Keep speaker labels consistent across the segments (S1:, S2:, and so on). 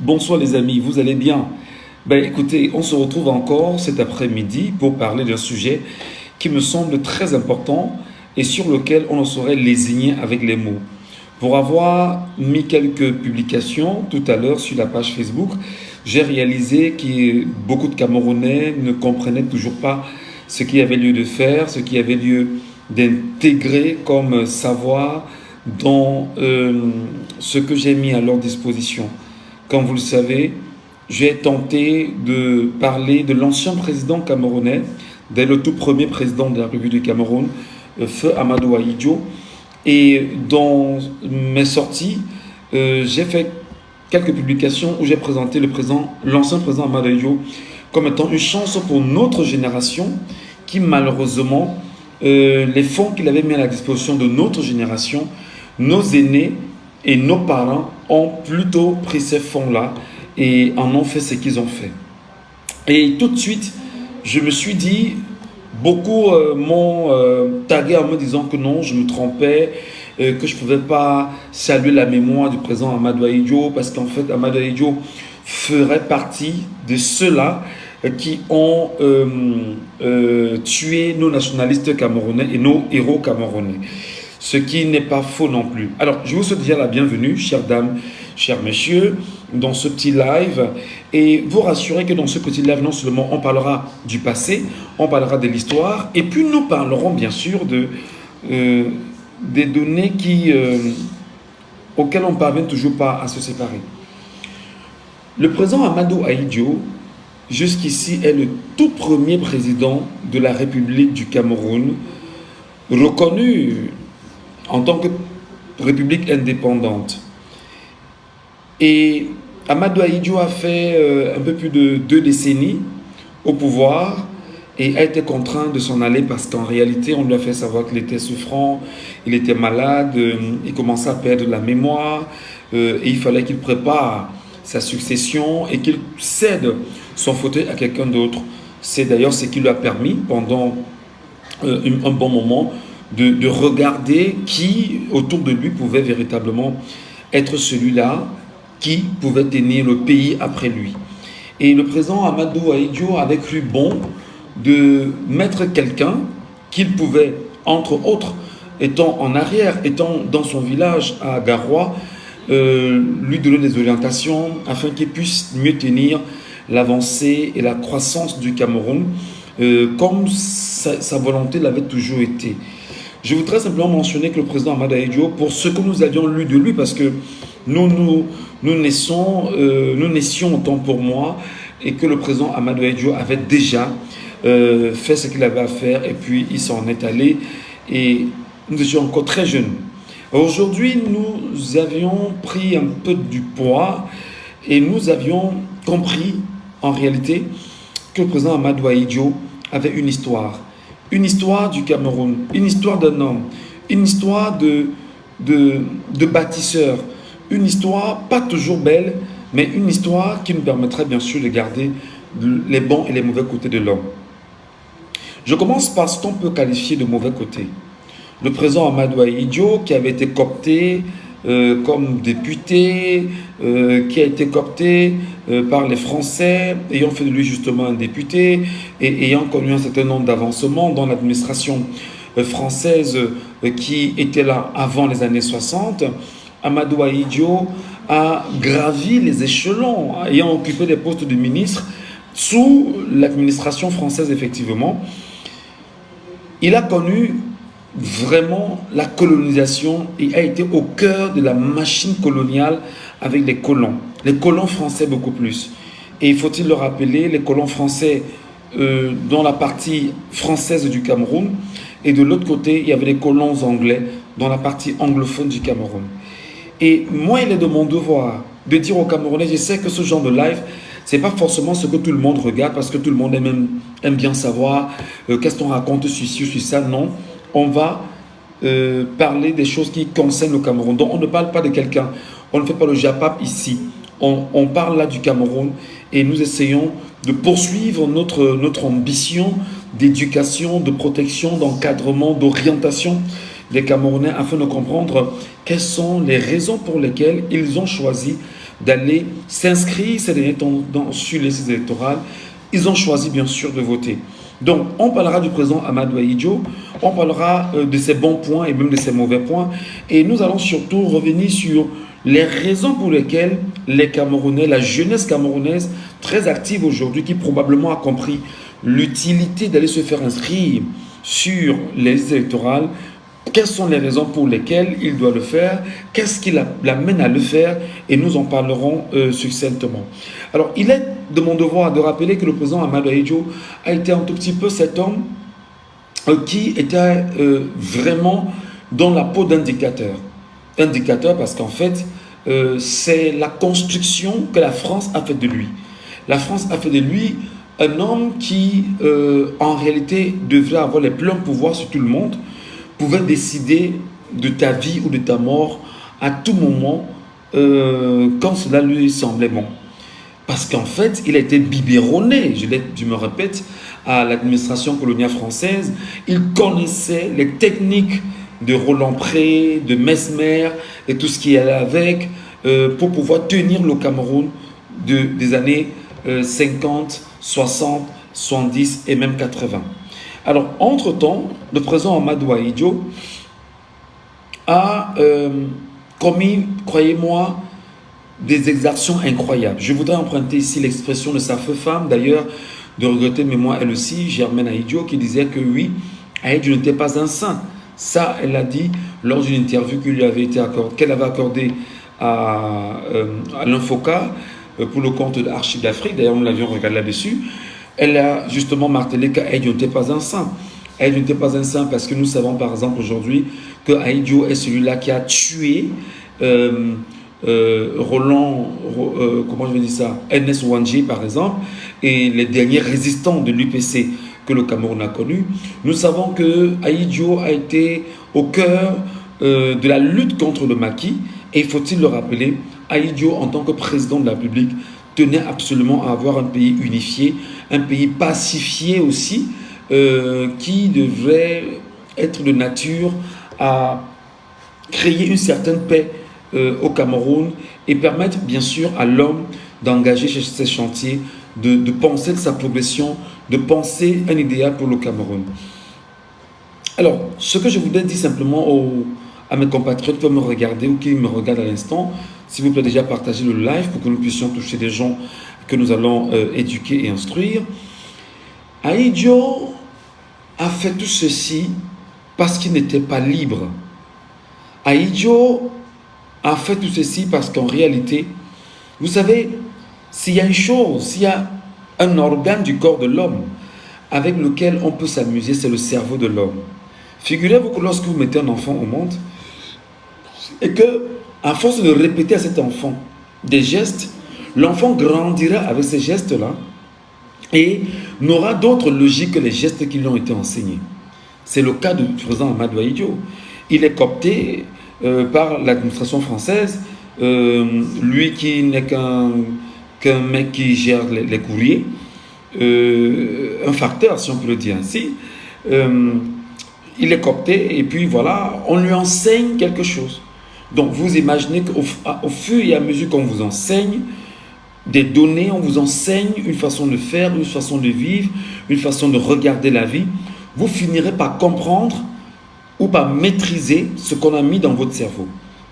S1: Bonsoir les amis, vous allez bien? Écoutez, on se retrouve encore cet après-midi pour parler d'un sujet qui me semble très important et sur lequel on ne saurait lésigner avec les mots. Pour avoir mis quelques publications tout à l'heure sur la page Facebook, j'ai réalisé que beaucoup de Camerounais ne comprenaient toujours pas ce qu'il y avait lieu de faire, ce qu'il y avait lieu d'intégrer comme savoir dans ce que j'ai mis à leur disposition. Comme vous le savez, j'ai tenté de parler de l'ancien président camerounais, dès le tout premier président de la République du Cameroun, Feu Amadou Ahidjo. Et dans mes sorties, j'ai fait quelques publications où j'ai présenté l'ancien président Amadou Ahidjo comme étant une chance pour notre génération qui malheureusement, les fonds qu'il avait mis à la disposition de notre génération, nos aînés et nos parents ont plutôt pris ces fonds-là et en ont fait ce qu'ils ont fait. Et tout de suite, je me suis dit, beaucoup m'ont tagué en me disant que non, je me trompais, que je ne pouvais pas saluer la mémoire du président Amadou Ahidjo parce qu'en fait, Amadou Ahidjo ferait partie de ceux-là qui ont tué nos nationalistes camerounais et nos héros camerounais. Ce qui n'est pas faux non plus. Alors, je vous souhaite déjà la bienvenue, chères dames, chers messieurs, dans ce petit live. Et vous rassurer que dans ce petit live, non seulement on parlera du passé, on parlera de l'histoire, et puis nous parlerons bien sûr des données auxquelles on ne parvient toujours pas à se séparer. Le président Amadou Ahidjo, jusqu'ici, est le tout premier président de la République du Cameroun, reconnu en tant que république indépendante. Et Amadou Ahidjo a fait un peu plus de 2 décennies au pouvoir et a été contraint de s'en aller parce qu'en réalité, on lui a fait savoir qu'il était souffrant, il était malade, il commençait à perdre la mémoire et il fallait qu'il prépare sa succession et qu'il cède son fauteuil à quelqu'un d'autre. C'est d'ailleurs ce qui lui a permis pendant un bon moment de regarder qui autour de lui pouvait véritablement être celui-là qui pouvait tenir le pays après lui. Et le président Amadou Ahidjo avait cru bon de mettre quelqu'un qu'il pouvait, entre autres, étant en arrière, étant dans son village à Garoua, lui donner des orientations afin qu'il puisse mieux tenir l'avancée et la croissance du Cameroun, comme sa volonté l'avait toujours été. Je voudrais simplement mentionner que le président Amadou Ahidjo, pour ce que nous avions lu de lui, parce que nous naissions, autant pour moi, et que le président Amadou Ahidjo avait déjà fait ce qu'il avait à faire, et puis il s'en est allé, et nous étions encore très jeunes. Aujourd'hui, nous avions pris un peu du poids, et nous avions compris, en réalité, que le président Amadou Ahidjo avait une histoire du Cameroun, une histoire d'un homme, une histoire de bâtisseur, une histoire pas toujours belle, mais une histoire qui nous permettrait bien sûr de garder les bons et les mauvais côtés de l'homme. Je commence par ce qu'on peut qualifier de mauvais côté. Le président Amadou Ahidjo, qui avait été coopté comme député, qui a été coopté par les Français, ayant fait de lui justement un député et ayant connu un certain nombre d'avancements dans l'administration française qui était là avant les années 60, Amadou Ahidjo a gravi les échelons, ayant occupé des postes de ministre sous l'administration française effectivement. Il a connu vraiment la colonisation et a été au cœur de la machine coloniale avec les colons français beaucoup plus. Et faut-il le rappeler, les colons français dans la partie française du Cameroun et de l'autre côté, il y avait les colons anglais dans la partie anglophone du Cameroun. Et moi, il est de mon devoir de dire aux Camerounais, je sais que ce genre de live, c'est pas forcément ce que tout le monde regarde parce que tout le monde aime bien savoir qu'est-ce qu'on raconte sur ci ou sur ça. Non, on va parler des choses qui concernent le Cameroun. Donc, on ne parle pas de quelqu'un. On ne fait pas le japap ici. On parle là du Cameroun et nous essayons de poursuivre notre ambition d'éducation, de protection, d'encadrement, d'orientation des Camerounais afin de comprendre quelles sont les raisons pour lesquelles ils ont choisi d'aller s'inscrire ces derniers temps sur les listes électorales, ils ont choisi bien sûr de voter. Donc, on parlera du président Amadou Ahidjo, on parlera de ses bons points et même de ses mauvais points, et nous allons surtout revenir sur les raisons pour lesquelles les Camerounais, la jeunesse camerounaise, très active aujourd'hui, qui probablement a compris l'utilité d'aller se faire inscrire sur les listes électorales, quelles sont les raisons pour lesquelles il doit le faire, qu'est-ce qui l'amène à le faire, et nous en parlerons succinctement. Alors, il est de mon devoir de rappeler que le président Amadou Ahidjo a été un tout petit peu cet homme qui était vraiment dans la peau d'indicateur. Indicateur parce qu'en fait, c'est la construction que la France a fait de lui. La France a fait de lui un homme qui, en réalité, devrait avoir les pleins pouvoirs sur tout le monde, pouvait décider de ta vie ou de ta mort à tout moment quand cela lui semblait bon. Parce qu'en fait, il a été biberonné, je me répète, à l'administration coloniale française. Il connaissait les techniques de Roland Pré, de Mesmer et tout ce qui allait avec pour pouvoir tenir le Cameroun des années 50, 60, 70 et même 80. Alors, entre-temps, le président Amadou Ahidjo a commis, croyez-moi, des exactions incroyables. Je voudrais emprunter ici l'expression de sa femme, d'ailleurs, de regretter de mémoire elle aussi, Germaine Ahidjo, qui disait que oui, Ahidjo n'était pas un saint. Ça, elle l'a dit lors d'une interview qu'elle avait accordée à l'Infoca pour le compte d'Archives d'Afrique. D'ailleurs, nous l'avions regardé là-dessus. Elle a justement martelé qu'Ahidjo n'était pas un saint. Ahidjo n'était pas un saint parce que nous savons par exemple aujourd'hui que Ahidjo est celui-là qui a tué Ernest Ouandjé par exemple, et les derniers résistants de l'UPC que le Cameroun a connu. Nous savons que Ahidjo a été au cœur de la lutte contre le maquis, et faut-il le rappeler, Ahidjo en tant que président de la République tenait absolument à avoir un pays unifié, un pays pacifié aussi, qui devrait être de nature à créer une certaine paix au Cameroun et permettre bien sûr à l'homme d'engager ces chantiers, de penser de sa progression, de penser un idéal pour le Cameroun. Alors, ce que je voudrais dire simplement à mes compatriotes qui me regarder ou qui me regardent à l'instant, s'il vous plaît déjà partagez le live pour que nous puissions toucher des gens que nous allons éduquer et instruire. Ahidjo a fait tout ceci parce qu'il n'était pas libre. Ahidjo a fait tout ceci parce qu'en réalité, vous savez, s'il y a une chose, s'il y a un organe du corps de l'homme avec lequel on peut s'amuser, c'est le cerveau de l'homme. Figurez-vous que lorsque vous mettez un enfant au monde et que, à force de répéter à cet enfant des gestes, l'enfant grandira avec ces gestes-là et n'aura d'autre logique que les gestes qui lui ont été enseignés. C'est le cas du président Amadou Ahidjo. Il est coopté par l'administration française, lui qui n'est qu'un mec qui gère les courriers, un facteur si on peut le dire ainsi. Il est coopté et puis voilà, on lui enseigne quelque chose. Donc vous imaginez qu'au fur et à mesure qu'on vous enseigne des données, on vous enseigne une façon de faire, une façon de vivre, une façon de regarder la vie, vous finirez par comprendre ou par maîtriser ce qu'on a mis dans votre cerveau.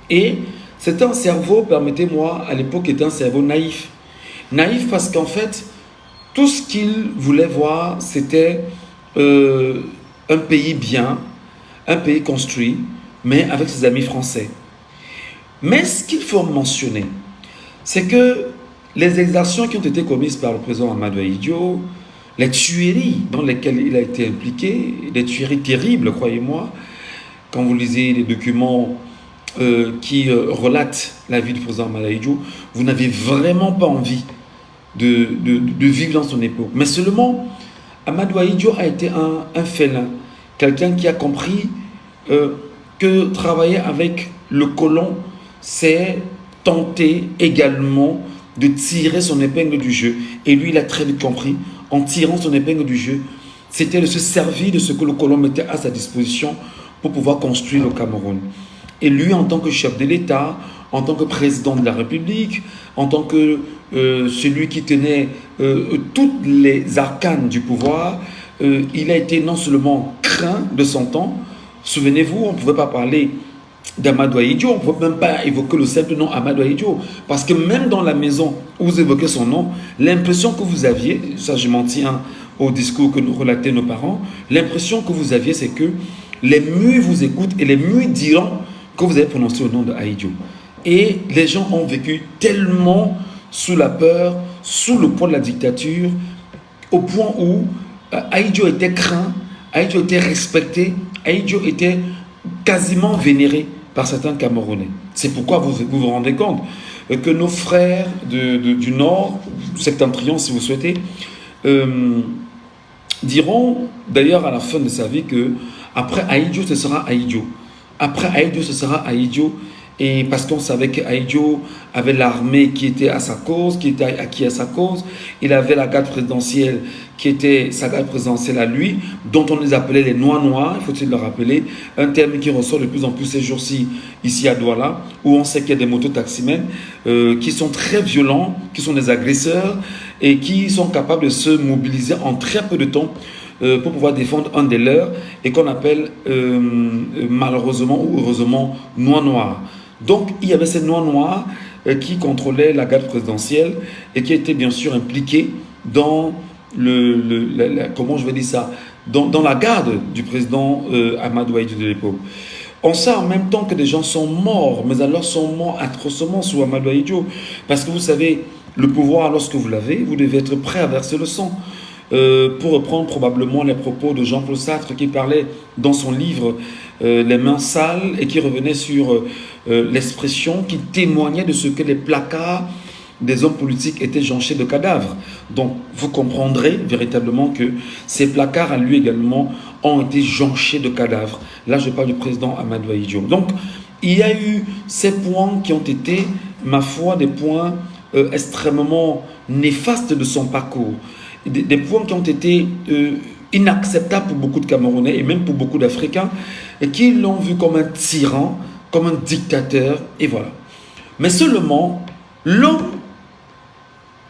S1: Et c'est un cerveau, permettez-moi, à l'époque, était un cerveau naïf. Naïf parce qu'en fait, tout ce qu'il voulait voir, c'était un pays bien, un pays construit, mais avec ses amis français. Mais ce qu'il faut mentionner, c'est que les exactions qui ont été commises par le président Amadou Ahidjo, les tueries dans lesquelles il a été impliqué, des tueries terribles, croyez-moi, quand vous lisez les documents qui relatent la vie du président Amadou Ahidjo, vous n'avez vraiment pas envie de vivre dans son époque. Mais seulement, Amadou Ahidjo a été un félin, quelqu'un qui a compris que travailler avec le colon, c'est tenter également de tirer son épingle du jeu. Et lui, il a très vite compris, en tirant son épingle du jeu, c'était de se servir de ce que le colon mettait à sa disposition pour pouvoir construire le Cameroun. Et lui, en tant que chef de l'État, en tant que président de la République, en tant que celui qui tenait toutes les arcanes du pouvoir. Il a été non seulement craint de son temps. Souvenez-vous, on ne pouvait pas parler d'Amadou Ahidjo, on ne pouvait même pas évoquer le simple nom Amadou Ahidjo, parce que même dans la maison où vous évoquez son nom, l'impression que vous aviez, ça je m'en tiens au discours que nous relataient nos parents, l'impression que vous aviez, c'est que les muets vous écoutent et les muets diront que vous avez prononcé le nom de Ahidjo. Et les gens ont vécu tellement sous la peur, sous le poids de la dictature, au point où Ahidjo était craint, Ahidjo était respecté, Ahidjo était quasiment vénéré par certains Camerounais. C'est pourquoi vous vous rendez compte que nos frères du Nord, septentrion si vous souhaitez, diront d'ailleurs à la fin de sa vie que après Ahidjo, ce sera Ahidjo. Après Ahidjo, ce sera Ahidjo. Et parce qu'on savait qu'Ahidjo avait l'armée qui était à sa cause, qui était acquis à sa cause. Il avait la garde présidentielle qui était sa garde présidentielle à lui, dont on les appelait les Noirs, il faut-il le rappeler, un terme qui ressort de plus en plus ces jours-ci ici à Douala, où on sait qu'il y a des mototaximens qui sont très violents, qui sont des agresseurs et qui sont capables de se mobiliser en très peu de temps pour pouvoir défendre un des leurs et qu'on appelle malheureusement ou heureusement Noirs. Donc il y avait ces Noirs qui contrôlaient la garde présidentielle et qui étaient bien sûr impliqués dans comment je vais dire ça, dans la garde du président Amadou Ahidjo de l'époque. On sait en même temps que des gens sont morts, mais alors sont morts atrocement sous Amadou Ahidjo. Parce que vous savez, le pouvoir, lorsque vous l'avez, vous devez être prêt à verser le sang. Pour reprendre probablement les propos de Jean-Paul Sartre qui parlait dans son livre Les mains sales et qui revenait sur l'expression qui témoignait de ce que les placards des hommes politiques étaient jonchés de cadavres. Donc vous comprendrez véritablement que ces placards à lui également ont été jonchés de cadavres. Là je parle du président Amadou Ahidjo. Donc il y a eu ces points qui ont été, ma foi, des points extrêmement néfastes de son parcours. Des points qui ont été inacceptables pour beaucoup de Camerounais et même pour beaucoup d'Africains et qui l'ont vu comme un tyran, comme un dictateur, et voilà. Mais seulement, l'homme,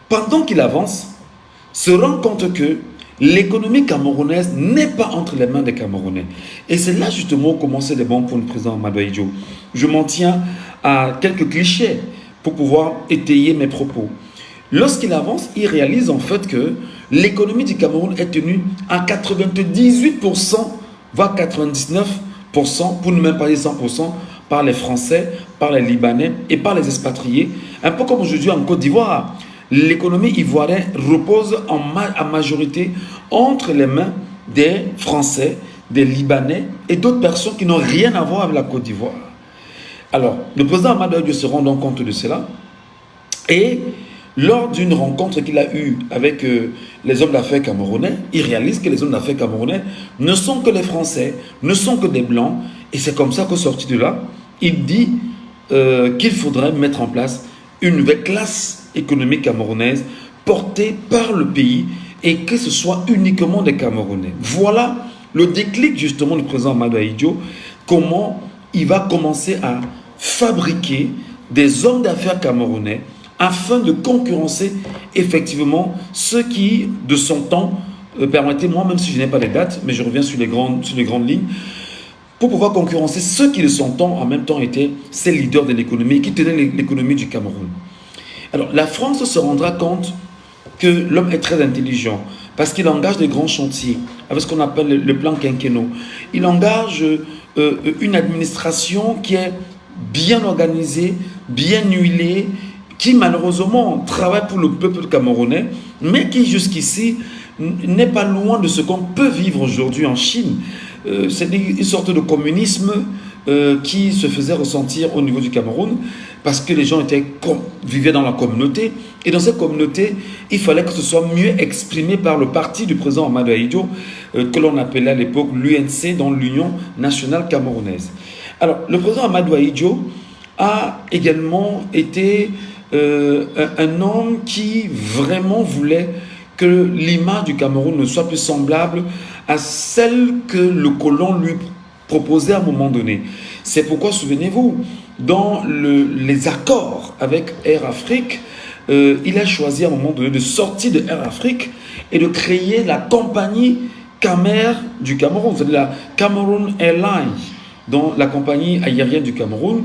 S1: pendant qu'il avance, se rend compte que l'économie camerounaise n'est pas entre les mains des Camerounais. Et c'est là justement où commençaient les bons pour le président Amadou Ahidjo. Je m'en tiens à quelques clichés pour pouvoir étayer mes propos. Lorsqu'il avance, il réalise en fait que l'économie du Cameroun est tenue à 98%, voire 99%, pour ne même pas dire 100%, par les Français, par les Libanais et par les expatriés. Un peu comme aujourd'hui en Côte d'Ivoire. L'économie ivoirienne repose en majorité entre les mains des Français, des Libanais et d'autres personnes qui n'ont rien à voir avec la Côte d'Ivoire. Alors, le président Amadou Ahidjo se rend donc compte de cela et lors d'une rencontre qu'il a eue avec les hommes d'affaires camerounais, il réalise que les hommes d'affaires camerounais ne sont que les Français, ne sont que des Blancs. Et c'est comme ça qu'au sorti de là, il dit qu'il faudrait mettre en place une nouvelle classe économique camerounaise portée par le pays et que ce soit uniquement des Camerounais. Voilà le déclic justement du président Amadou Ahidjo, comment il va commencer à fabriquer des hommes d'affaires camerounais afin de concurrencer effectivement ceux qui, de son temps, permettez-moi, même si je n'ai pas les dates, mais je reviens sur les grandes lignes, pour pouvoir concurrencer ceux qui, de son temps, en même temps, étaient ces leaders de l'économie, qui tenaient l'économie du Cameroun. Alors, la France se rendra compte que l'homme est très intelligent, parce qu'il engage des grands chantiers, avec ce qu'on appelle le plan quinquennal. Il engage une administration qui est bien organisée, bien huilée, qui malheureusement travaille pour le peuple camerounais, mais qui jusqu'ici n'est pas loin de ce qu'on peut vivre aujourd'hui en Chine. C'est une sorte de communisme qui se faisait ressentir au niveau du Cameroun, parce que les gens vivaient dans la communauté, et dans cette communauté, il fallait que ce soit mieux exprimé par le parti du président Amadou Ahidjo, que l'on appelait à l'époque l'UNC, dans l'Union nationale camerounaise. Alors, le président Amadou Ahidjo a également été un homme qui vraiment voulait que l'image du Cameroun ne soit plus semblable à celle que le colon lui proposait à un moment donné. C'est pourquoi, souvenez-vous, dans les accords avec Air Afrique, il a choisi à un moment donné de sortir de Air Afrique et de créer la compagnie Camer du Cameroun, c'est-à-dire la Cameroon Airlines, donc la compagnie aérienne du Cameroun,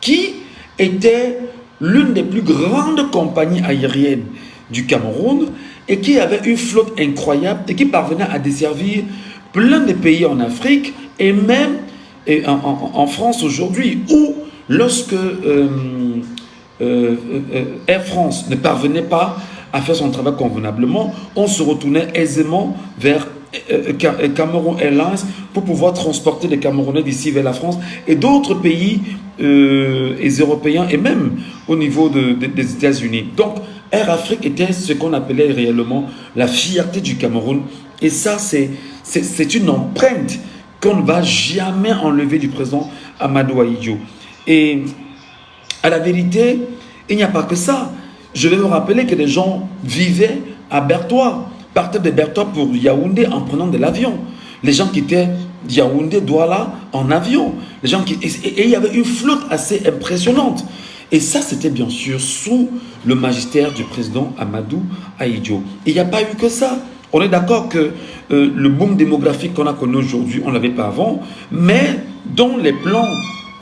S1: qui était l'une des plus grandes compagnies aériennes du Cameroun et qui avait une flotte incroyable et qui parvenait à desservir plein de pays en Afrique et même en France aujourd'hui, où lorsque Air France ne parvenait pas à faire son travail convenablement, on se retournait aisément vers Cameroon Airlines pour pouvoir transporter les Camerounais d'ici vers la France et d'autres pays européens et même au niveau des États-Unis. Donc Air Afrique était ce qu'on appelait réellement la fierté du Cameroun, et ça c'est une empreinte qu'on ne va jamais enlever du président Amadou Ahidjo. Et à la vérité, il n'y a pas que ça. Je vais vous rappeler que les gens vivaient à Bertois, partaient de Bertois pour Yaoundé en prenant de l'avion. Les gens quittaient Yaoundé, Douala en avion. Et il y avait une flotte assez impressionnante. Et ça, c'était bien sûr sous le magistère du président Amadou Ahidjo. Il n'y a pas eu que ça. On est d'accord que le boom démographique qu'on a connu aujourd'hui, on ne l'avait pas avant, mais dans les plans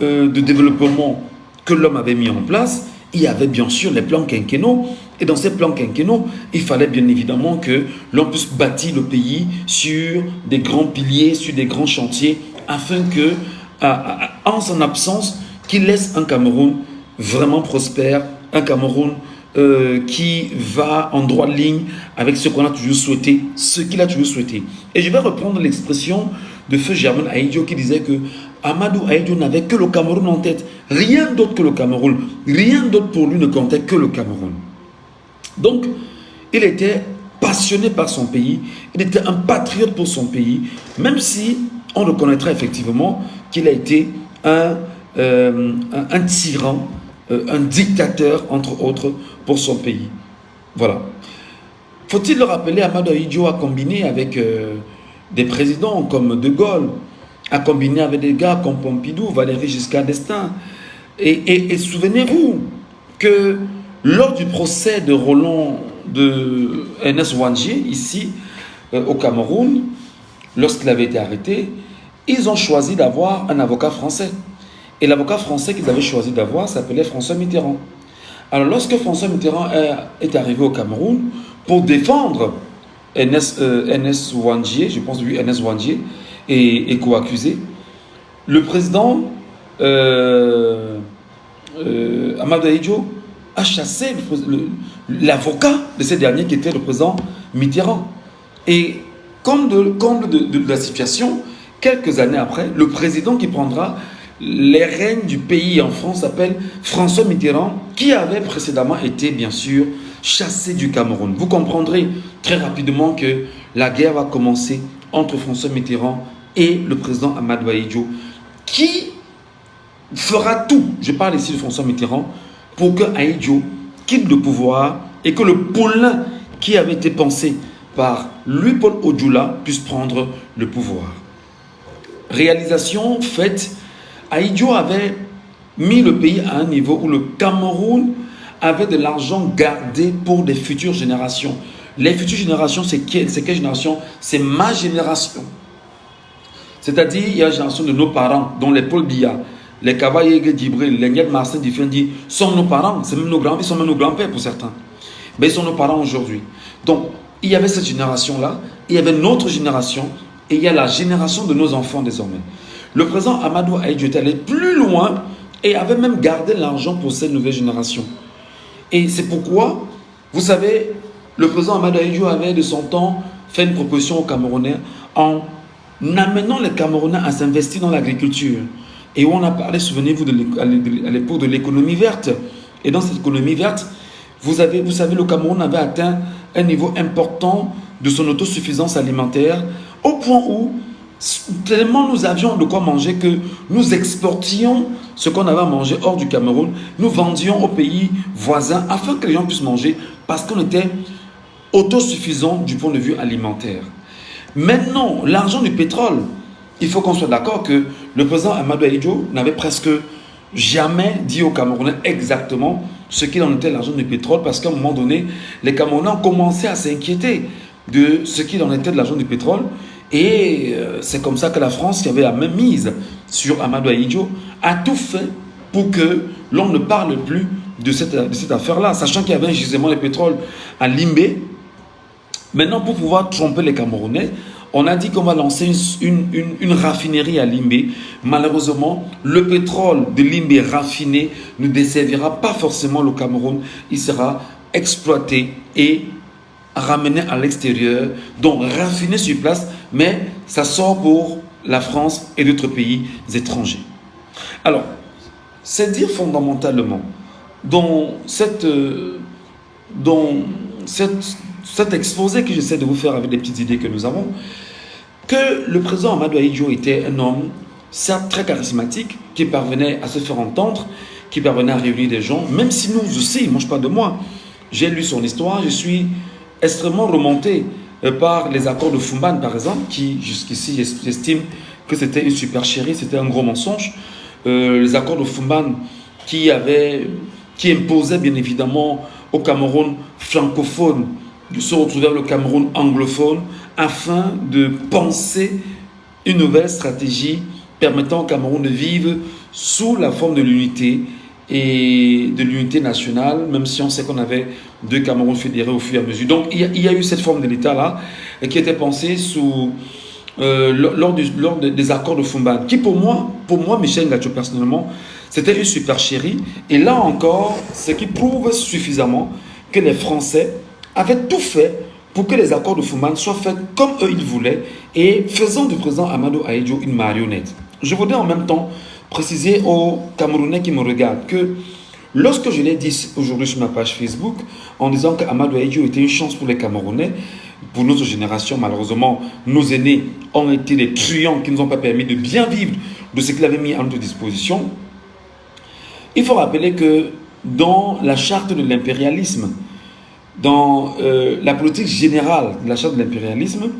S1: de développement que l'homme avait mis en place, il y avait bien sûr les plans quinquennaux. Et dans ces plans quinquennaux, il fallait bien évidemment que l'on puisse bâtir le pays sur des grands piliers, sur des grands chantiers, afin que, en son absence, qu'il laisse un Cameroun vraiment prospère, un Cameroun qui va en droite ligne avec ce qu'on a toujours souhaité, ce qu'il a toujours souhaité. Et je vais reprendre l'expression de feu Germain Ahidjo qui disait que Amadou Ahidjo n'avait que le Cameroun en tête, rien d'autre que le Cameroun, rien d'autre pour lui ne comptait que le Cameroun. Donc, il était passionné par son pays, il était un patriote pour son pays, même si on reconnaîtra effectivement qu'il a été un tyran, un dictateur, entre autres, pour son pays. Voilà. Faut-il le rappeler, Amadou Ahidjo a combiné avec des présidents comme De Gaulle, a combiné avec des gars comme Pompidou, Valéry Giscard d'Estaing. Et souvenez-vous que lors du procès de Roland de Ernest Ouandié, ici au Cameroun, lorsqu'il avait été arrêté, ils ont choisi d'avoir un avocat français. Et l'avocat français qu'ils avaient choisi d'avoir s'appelait François Mitterrand. Alors lorsque François Mitterrand est arrivé au Cameroun pour défendre Ernest Ouandié, je pense lui Ernest Ouandié, et co-accusé, le président Amadou Ahidjo a chassé l'avocat de ce dernier qui était le président Mitterrand. Et comme de la situation, quelques années après, le président qui prendra les rênes du pays en France s'appelle François Mitterrand, qui avait précédemment été bien sûr chassé du Cameroun. Vous comprendrez très rapidement que la guerre va commencer entre François Mitterrand et le président Amadou Ahidjo, qui fera tout, je parle ici de François Mitterrand, pour que Ahidjo quitte le pouvoir et que le poulain qui avait été pensé par Louis-Paul Odjoula puisse prendre le pouvoir. Réalisation faite, Ahidjo avait mis le pays à un niveau où le Cameroun avait de l'argent gardé pour des futures générations. Les futures générations, c'est quelle génération? C'est ma génération. C'est-à-dire, il y a la génération de nos parents, dont les Paul Biya, les Kavaye Djibril, les Nied Marcin Difendi, sont nos parents, c'est même nos grands-pères, ils sont même nos grands-pères pour certains. Mais ils sont nos parents aujourd'hui. Donc, il y avait cette génération-là, il y avait notre génération, et il y a la génération de nos enfants désormais. Le président Amadou Ahidjo est allé plus loin et avait même gardé l'argent pour cette nouvelle génération. Et c'est pourquoi, vous savez, le président Amadou Ahidjo avait de son temps fait une proposition aux Camerounais en amenant les Camerounais à s'investir dans l'agriculture. Et où on a parlé, souvenez-vous, à l'époque de l'économie verte. Et dans cette économie verte, vous savez, le Cameroun avait atteint un niveau important de son autosuffisance alimentaire, au point où, tellement nous avions de quoi manger que nous exportions ce qu'on avait à manger hors du Cameroun, nous vendions aux pays voisins afin que les gens puissent manger, parce qu'on était autosuffisant du point de vue alimentaire. Maintenant, l'argent du pétrole, il faut qu'on soit d'accord que le président Amadou Ahidjo n'avait presque jamais dit aux Camerounais exactement ce qu'il en était l'argent du pétrole, parce qu'à un moment donné, les Camerounais ont commencé à s'inquiéter de ce qu'il en était de l'argent du pétrole. Et c'est comme ça que la France, qui avait la même mise sur Amadou Ahidjo, a tout fait pour que l'on ne parle plus de cette affaire-là, sachant qu'il y avait un gisement de pétrole à Limbé. Maintenant, pour pouvoir tromper les Camerounais, on a dit qu'on va lancer une raffinerie à Limbé. Malheureusement, le pétrole de Limbé raffiné ne desservira pas forcément le Cameroun. Il sera exploité et ramené à l'extérieur, donc raffiné sur place, mais ça sort pour la France et d'autres pays étrangers. Alors, c'est dire fondamentalement, dans cet exposé que j'essaie de vous faire avec des petites idées que nous avons, que le président Amadou Ahidjo était un homme, certes très charismatique, qui parvenait à se faire entendre, qui parvenait à réunir des gens, même si nous aussi, moi je parle de moi, j'ai lu son histoire, je suis extrêmement remonté par les accords de Fumban par exemple, qui jusqu'ici j'estime que c'était une supercherie, c'était un gros mensonge. Les accords de Fumban qui imposaient bien évidemment au Cameroun francophone de se retrouver avec le Cameroun anglophone afin de penser une nouvelle stratégie permettant au Cameroun de vivre sous la forme de l'unité et de l'unité nationale, même si on sait qu'on avait deux Camerouns fédérés au fur et à mesure. Donc il y a eu cette forme de l'État-là qui était pensée lors des accords de Fumban, qui pour moi Michel Ngacho personnellement, c'était une supercherie. Et là encore, ce qui prouve suffisamment que les Français avaient tout fait pour que les accords de Fumban soient faits comme eux ils voulaient, et faisant du président Amadou Ahidjo une marionnette. Je voudrais en même temps préciser aux Camerounais qui me regardent que lorsque je l'ai dit aujourd'hui sur ma page Facebook, en disant qu'Amadou Ahidjo était une chance pour les Camerounais, pour notre génération, malheureusement, nos aînés ont été des truands qui ne nous ont pas permis de bien vivre de ce qu'il avait mis à notre disposition. Il faut rappeler que dans la charte de l'impérialisme, dans la politique générale de la charte de l'impérialisme,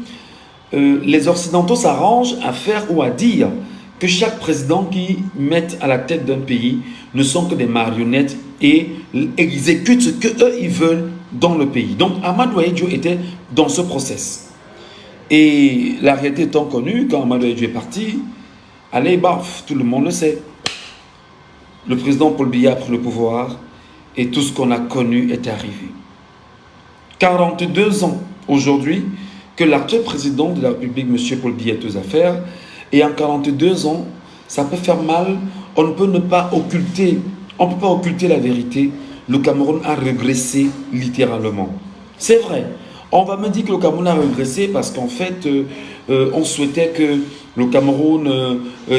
S1: les Occidentaux s'arrangent à faire ou à dire que chaque président qui met à la tête d'un pays ne sont que des marionnettes et exécutent ce qu'eux ils veulent dans le pays. Donc Amadou Ahidjo était dans ce process. Et la réalité étant connue, quand Amadou Ahidjo est parti, allez, baf, tout le monde le sait. Le président Paul Biya a pris le pouvoir et tout ce qu'on a connu est arrivé. 42 ans aujourd'hui que l'actuel président de la République, M. Paul Biya, est aux affaires. Et en 42 ans, ça peut faire mal. On ne peut pas occulter la vérité. Le Cameroun a régressé littéralement. C'est vrai. On va me dire que le Cameroun a régressé parce qu'en fait, on souhaitait que le Cameroun,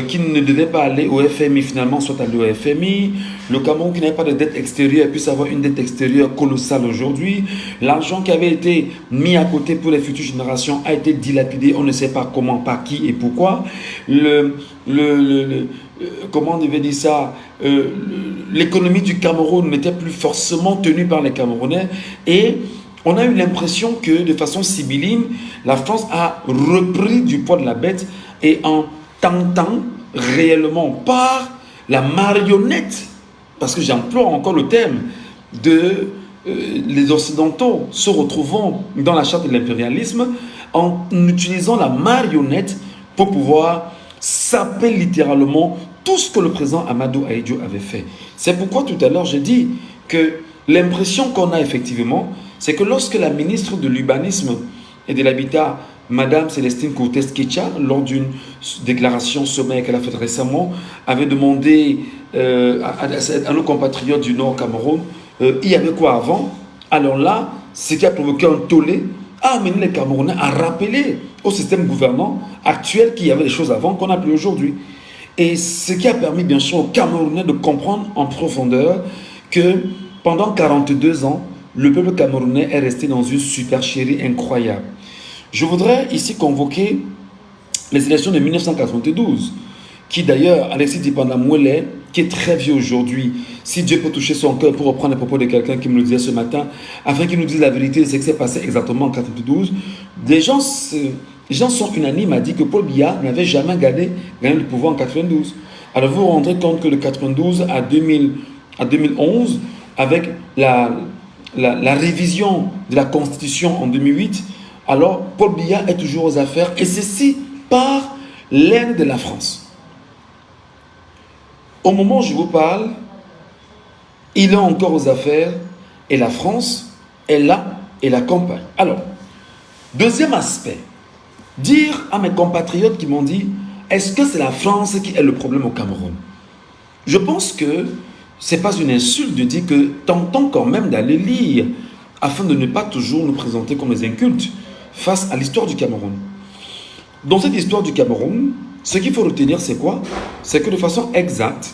S1: qui ne devait pas aller au FMI, finalement soit allé au FMI. Le Cameroun qui n'avait pas de dette extérieure puisse avoir une dette extérieure colossale aujourd'hui. L'argent qui avait été mis à côté pour les futures générations a été dilapidé, on ne sait pas comment, par qui et pourquoi. Comment on devait dire ça, l'économie du Cameroun n'était plus forcément tenue par les Camerounais, et on a eu l'impression que de façon sibylline, la France a repris du poids de la bête, et en tentant réellement par la marionnette, parce que j'emploie encore le terme, les Occidentaux se retrouvant dans la charte de l'impérialisme en utilisant la marionnette pour pouvoir saper littéralement tout ce que le président Amadou Ahidjo avait fait. C'est pourquoi tout à l'heure j'ai dit que l'impression qu'on a effectivement, c'est que lorsque la ministre de l'Urbanisme et de l'Habitat, Madame Célestine Coutès-Ketcha, lors d'une déclaration sommaire qu'elle a faite récemment, avait demandé à nos compatriotes du Nord Cameroun, il y avait quoi avant? Alors là, ce qui a provoqué un tollé a amené les Camerounais à rappeler au système gouvernant actuel qu'il y avait des choses avant qu'on n'a plus aujourd'hui. Et ce qui a permis bien sûr aux Camerounais de comprendre en profondeur que pendant 42 ans, le peuple camerounais est resté dans une supercherie incroyable. Je voudrais ici convoquer les élections de 1992, qui d'ailleurs, Alexis Dipanda-Mouele, qui est très vieux aujourd'hui, si Dieu peut toucher son cœur pour reprendre les propos de quelqu'un qui me le disait ce matin, afin qu'il nous dise la vérité de ce qui s'est passé exactement en 1992, les gens sont unanimes à dire que Paul Biya n'avait jamais gagné le pouvoir en 1992. Alors vous vous rendrez compte que de 92 à 2011, avec la révision de la Constitution en 2008, alors Paul Biya est toujours aux affaires, et ceci par l'aide de la France. Au moment où je vous parle, il est encore aux affaires, et la France est là et l'accompagne. Alors, deuxième aspect, dire à mes compatriotes qui m'ont dit, est-ce que c'est la France qui est le problème au Cameroun? Je pense que ce n'est pas une insulte de dire que tentons quand même d'aller lire, afin de ne pas toujours nous présenter comme des incultes face à l'histoire du Cameroun. Dans cette histoire du Cameroun, ce qu'il faut retenir, c'est quoi? C'est que de façon exacte,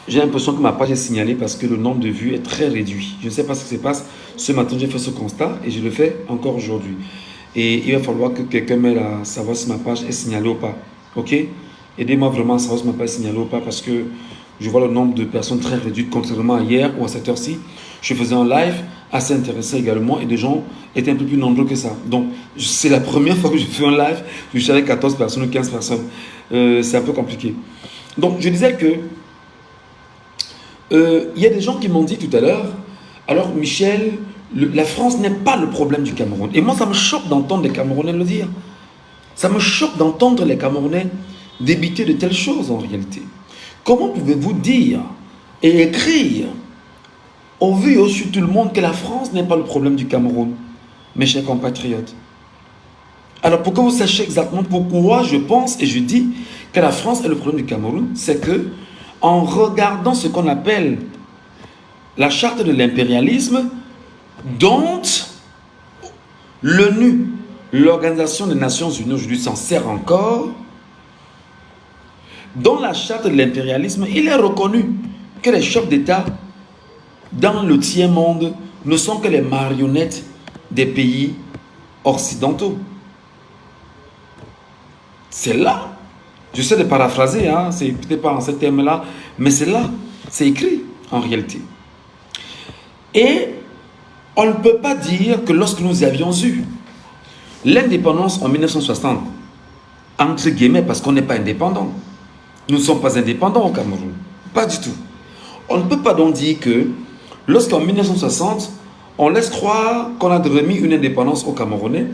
S1: j'ai l'impression que ma page est signalée parce que le nombre de vues est très réduit. Je ne sais pas ce qui se passe. Ce matin, j'ai fait ce constat et je le fais encore aujourd'hui. Et il va falloir que quelqu'un m'aide à savoir si ma page est signalée ou pas. Ok? Aidez-moi vraiment à savoir si ma page est signalée ou pas parce que je vois le nombre de personnes très réduit, contrairement à hier ou à cette heure-ci. Je faisais un live assez intéressant également et des gens étaient un peu plus nombreux que ça. Donc, c'est la première fois que je fais un live. Je suis avec 14 personnes ou 15 personnes. C'est un peu compliqué. Donc, je disais que y a des gens qui m'ont dit tout à l'heure, alors Michel, la France n'est pas le problème du Cameroun. Et moi, ça me choque d'entendre les Camerounais le dire. Ça me choque d'entendre les Camerounais débiter de telles choses en réalité. Comment pouvez-vous dire et écrire au vu et au su de tout le monde que la France n'est pas le problème du Cameroun, mes chers compatriotes? Alors pour que vous sachiez exactement pourquoi je pense et je dis que la France est le problème du Cameroun, c'est que en regardant ce qu'on appelle la charte de l'impérialisme, dont l'ONU, l'Organisation des Nations Unies aujourd'hui s'en sert encore, dans la charte de l'impérialisme, il est reconnu que les chefs d'État dans le tiers-monde ne sont que les marionnettes des pays occidentaux. C'est là. Je sais de paraphraser, hein, c'est peut-être pas en ce terme-là, mais c'est là, c'est écrit en réalité. Et on ne peut pas dire que lorsque nous avions eu l'indépendance en 1960, entre guillemets, parce qu'on n'est pas indépendant, nous ne sommes pas indépendants au Cameroun, pas du tout. On ne peut pas donc dire que lorsqu'en 1960, on laisse croire qu'on a remis une indépendance aux Camerounais,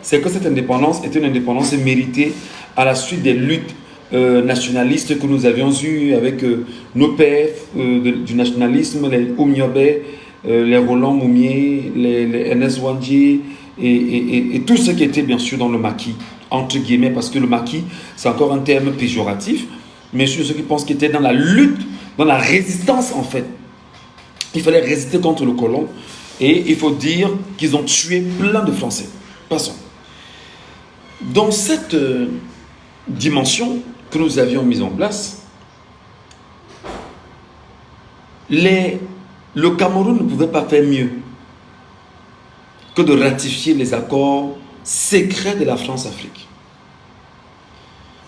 S1: c'est que cette indépendance est une indépendance méritée à la suite des luttes nationalistes que nous avions eues avec nos pères du nationalisme, les Oumyobé, les Roland Moumier, les Ernest Ouandjé et tout ce qui était bien sûr dans le maquis, entre guillemets, parce que le maquis, c'est encore un terme péjoratif, mais sur ceux qui pensent qu'ils étaient dans la lutte, dans la résistance en fait. Il fallait résister contre le colon et il faut dire qu'ils ont tué plein de Français. Passons. Dans cette dimension que nous avions mise en place, le Cameroun ne pouvait pas faire mieux que de ratifier les accords secrets de la France-Afrique.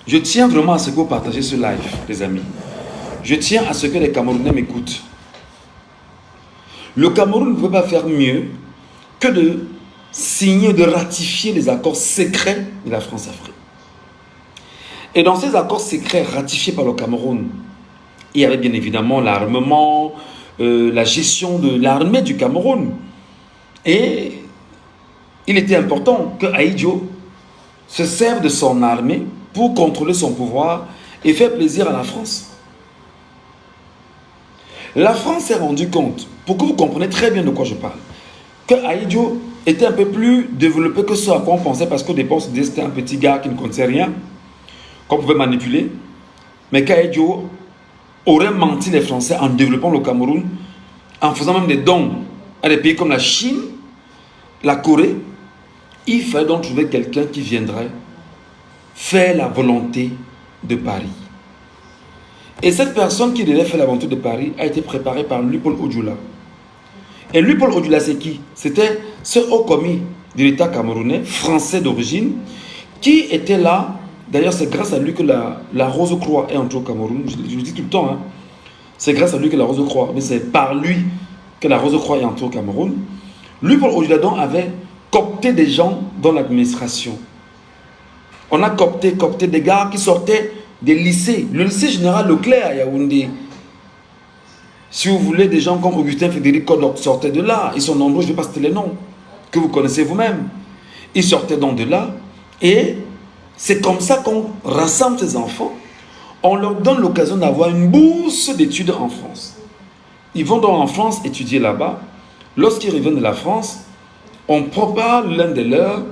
S1: Je tiens vraiment à ce que vous partagez ce live, les amis. Je tiens à ce que les Camerounais m'écoutent. Le Cameroun ne pouvait pas faire mieux que de signer, de ratifier les accords secrets de la France-Afrique. Et dans ces accords secrets ratifiés par le Cameroun, il y avait bien évidemment l'armement, la gestion de l'armée du Cameroun. Et il était important que Ahidjo se serve de son armée pour contrôler son pouvoir et faire plaisir à la France. La France s'est rendue compte, pour que vous compreniez très bien de quoi je parle, que Ahidjo était un peu plus développé que ce à quoi on pensait, parce qu'au départ on se disait que c'était un petit gars qui ne connaissait rien, qu'on pouvait manipuler, mais qu'Ahidjo aurait menti les Français en développant le Cameroun, en faisant même des dons à des pays comme la Chine, la Corée. Il fallait donc trouver quelqu'un qui viendrait faire la volonté de Paris. Et cette personne qui devait faire la volonté de Paris a été préparée par Lupold Odjoula. Et Lupold Odjoula, c'est qui? C'était ce haut commis de l'État camerounais, français d'origine, qui était là. D'ailleurs, c'est grâce à lui que la Rose-Croix est entrée au Cameroun. Je le dis tout le temps, hein. C'est grâce à lui que la Rose-Croix, mais c'est par lui que la Rose-Croix est entrée au Cameroun. Lupold Odjoula avait coopté des gens dans l'administration. On a coopté des gars qui sortaient des lycées. Le lycée général Leclerc à Yaoundé. Si vous voulez, des gens comme Augustin Frédéric Kodok sortaient de là. Ils sont nombreux, je ne vais pas citer les noms, que vous connaissez vous-même. Ils sortaient donc de là. Et c'est comme ça qu'on rassemble ces enfants. On leur donne l'occasion d'avoir une bourse d'études en France. Ils vont donc en France étudier là-bas. Lorsqu'ils reviennent de la France, on prépare l'un des leurs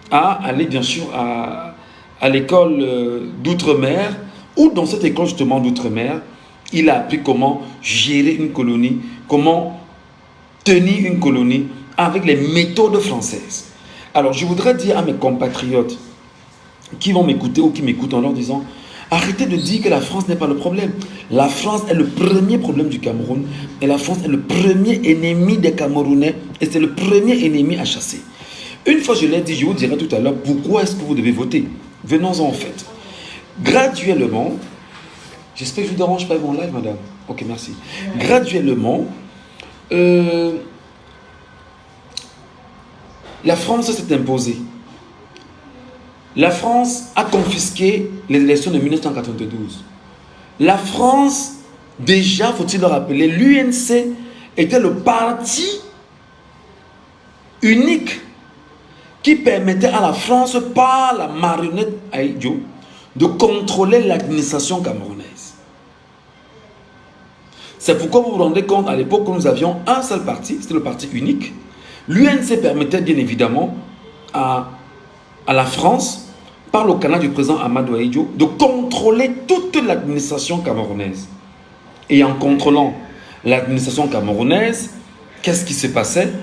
S1: à aller bien sûr à l'école d'outre-mer, ou dans cette école justement d'outre-mer, il a appris comment gérer une colonie, comment tenir une colonie avec les méthodes françaises. Alors je voudrais dire à mes compatriotes qui vont m'écouter ou qui m'écoutent en leur disant: arrêtez de dire que la France n'est pas le problème. La France est le premier problème du Cameroun et la France est le premier ennemi des Camerounais et c'est le premier ennemi à chasser. Une fois je l'ai dit, je vous dirai tout à l'heure pourquoi est-ce que vous devez voter. Venons-en en fait. Graduellement, j'espère que je ne vous dérange pas mon live, madame. Ok, merci. Graduellement, la France s'est imposée. La France a confisqué les élections de 1992. La France, déjà, faut-il le rappeler, l'UNC était le parti unique qui permettait à la France, par la marionnette Ahidjo, de contrôler l'administration camerounaise. C'est pourquoi vous vous rendez compte, à l'époque où nous avions un seul parti, c'était le parti unique, l'UNC permettait bien évidemment à la France, par le canal du président Amadou Ahidjo, de contrôler toute l'administration camerounaise. Et en contrôlant l'administration camerounaise, qu'est-ce qui se passait?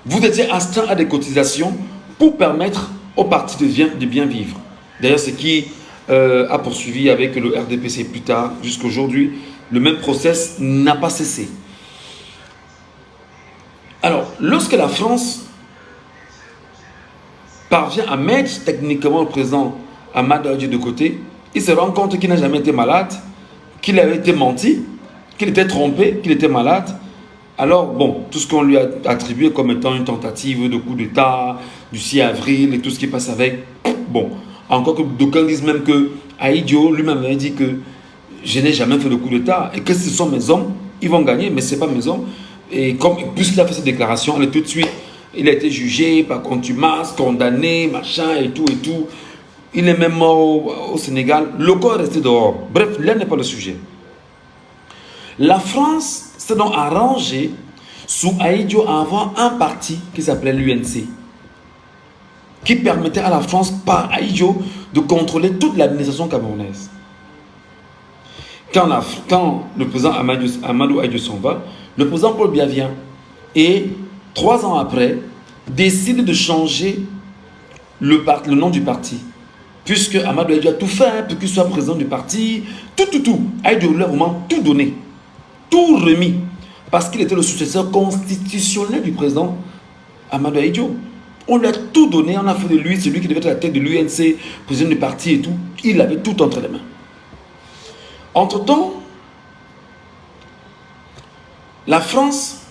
S1: Vous étiez astreint à des cotisations pour permettre au parti de bien vivre. D'ailleurs, ce qui a poursuivi avec le RDPC plus tard, jusqu'à aujourd'hui, le même process n'a pas cessé. Alors, lorsque la France parvient à mettre techniquement le président Amadou Ahidjo de côté, il se rend compte qu'il n'a jamais été malade, qu'il avait été menti, qu'il était trompé, qu'il était malade. Alors, bon, tout ce qu'on lui a attribué comme étant une tentative de coup d'État du 6 avril et tout ce qui passe avec, bon, encore que d'aucuns disent même que Ahidjo lui-même avait dit que je n'ai jamais fait de coup d'État et que ce sont mes hommes, ils vont gagner, mais ce n'est pas mes hommes. Et comme, puisqu'il a fait cette déclaration, tout de suite, il a été jugé par contumace, condamné, machin et tout et tout. Il est même mort au Sénégal. Le corps est resté dehors. Bref, là n'est pas le sujet. La France s'est donc arrangée sous Ahidjo à avoir un parti qui s'appelait l'UNC, qui permettait à la France, par Ahidjo, de contrôler toute l'administration camerounaise. Quand le président Amadou Ahidjo s'en va, le président Paul Biya vient et 3 ans après, décide de changer le nom du parti. Puisque Amadou Ahidjo a tout fait pour qu'il soit président du parti, tout. Ahidjo lui a vraiment tout donné, tout remis, parce qu'il était le successeur constitutionnel du président Amadou Ahidjo. On lui a tout donné, on a fait de lui celui qui devait être à la tête de l'UNC, président du parti et tout. Il avait tout entre les mains. Entre-temps, la France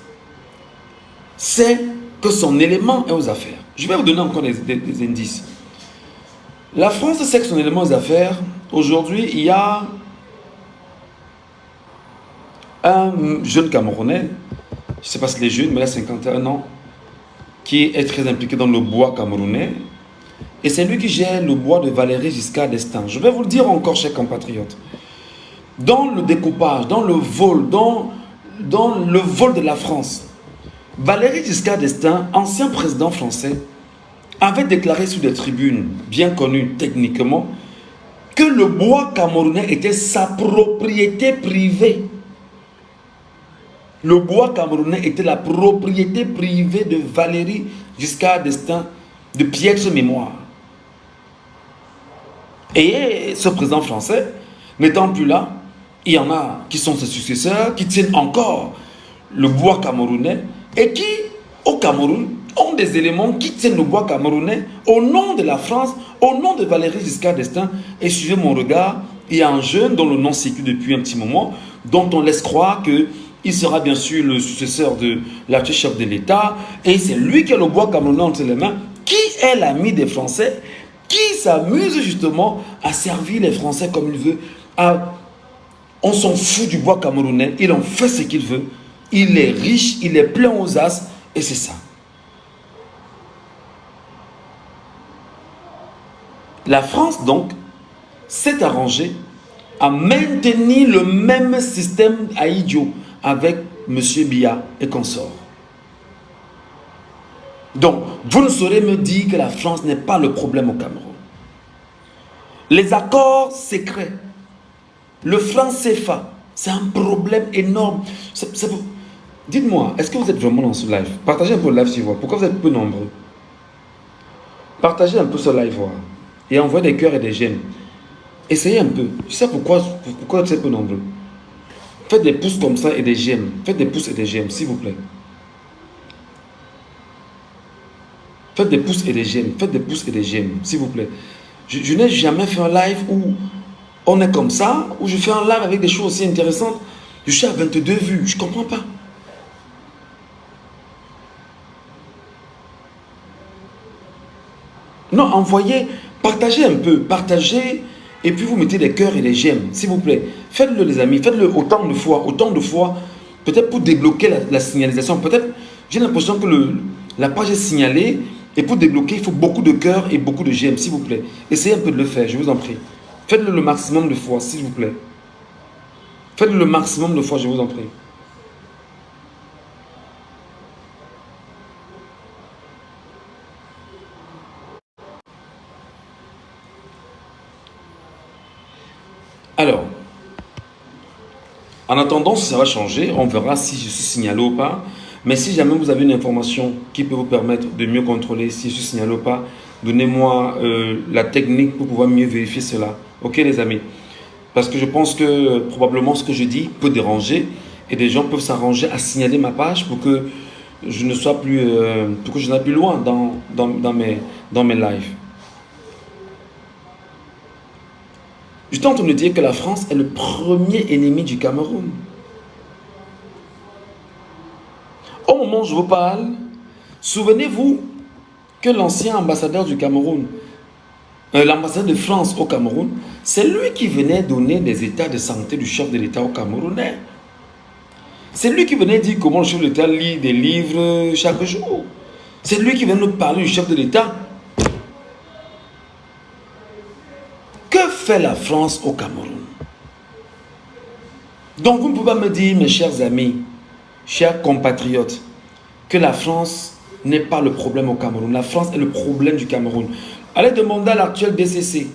S1: sait que son élément est aux affaires. Je vais vous donner encore des indices. La France sait que son élément est aux affaires. Aujourd'hui, il y a un jeune Camerounais, je ne sais pas si il est jeune, mais il a 51 ans, qui est très impliqué dans le bois camerounais. Et c'est lui qui gère le bois de Valéry Giscard d'Estaing. Je vais vous le dire encore, chers compatriotes. Dans le découpage, dans le vol de la France, Valéry Giscard d'Estaing, ancien président français, avait déclaré sur des tribunes bien connues techniquement que le bois camerounais était sa propriété privée. Le bois camerounais était la propriété privée de Valéry Giscard d'Estaing, de piètre mémoire. Et ce président français, n'étant plus là, il y en a qui sont ses successeurs, qui tiennent encore le bois camerounais et qui, au Cameroun, ont des éléments qui tiennent le bois camerounais au nom de la France, au nom de Valéry Giscard d'Estaing. Et suivez mon regard, il y a un jeune dont le nom circule depuis un petit moment, dont on laisse croire qu'il sera bien sûr le successeur de l'archichef de l'État, et c'est lui qui a le bois camerounais entre les mains, qui est l'ami des Français, qui s'amuse justement à servir les Français comme il veut. On s'en fout du bois camerounais, il en fait ce qu'il veut. Il est riche, il est plein aux as, et c'est ça. La France, donc, s'est arrangée à maintenir le même système à idiot avec M. Biya et consorts. Donc, vous ne saurez me dire que la France n'est pas le problème au Cameroun. Les accords secrets, le franc CFA, c'est un problème énorme. Dites-moi, est-ce que vous êtes vraiment dans ce live? Partagez un peu le live, s'il vous plaît. Pourquoi vous êtes peu nombreux? Partagez un peu ce live, voir. Et envoyez des cœurs et des j'aime. Essayez un peu. Tu sais pourquoi vous êtes peu nombreux? Faites des pouces comme ça et des j'aime. Faites des pouces et des j'aime, s'il vous plaît. Faites des pouces et des j'aime. Faites des pouces et des j'aime, s'il vous plaît. Je n'ai jamais fait un live où on est comme ça, où je fais un live avec des choses aussi intéressantes. Je suis à 22 vues. Je ne comprends pas. Non, envoyez, partagez un peu. Partagez. Et puis vous mettez des cœurs et des j'aime, s'il vous plaît. Faites-le les amis, faites-le autant de fois, peut-être pour débloquer la signalisation. Peut-être, j'ai l'impression que la page est signalée, et pour débloquer, il faut beaucoup de cœurs et beaucoup de j'aime, s'il vous plaît. Essayez un peu de le faire, je vous en prie. Faites-le le maximum de fois, s'il vous plaît. Faites-le le maximum de fois, je vous en prie. Alors, en attendant, si ça va changer, on verra si je suis signalé ou pas. Mais si jamais vous avez une information qui peut vous permettre de mieux contrôler si je suis signalé ou pas, donnez-moi la technique pour pouvoir mieux vérifier cela. Ok les amis? Parce que je pense que probablement ce que je dis peut déranger et des gens peuvent s'arranger à signaler ma page pour que je ne sois plus, pour que je n'aille plus loin dans mes lives. Je tente de dire que la France est le premier ennemi du Cameroun. Au moment où je vous parle, souvenez-vous que l'ancien ambassadeur du Cameroun, l'ambassadeur de France au Cameroun, c'est lui qui venait donner des états de santé du chef de l'État au Camerounais. C'est lui qui venait dire comment le chef de l'État lit des livres chaque jour. C'est lui qui venait nous parler du chef de l'État. Que fait la France au Cameroun? Donc vous ne pouvez pas me dire, mes chers amis, chers compatriotes, que la France n'est pas le problème au Cameroun. La France est le problème du Cameroun. Allez demander à l'actuel DCC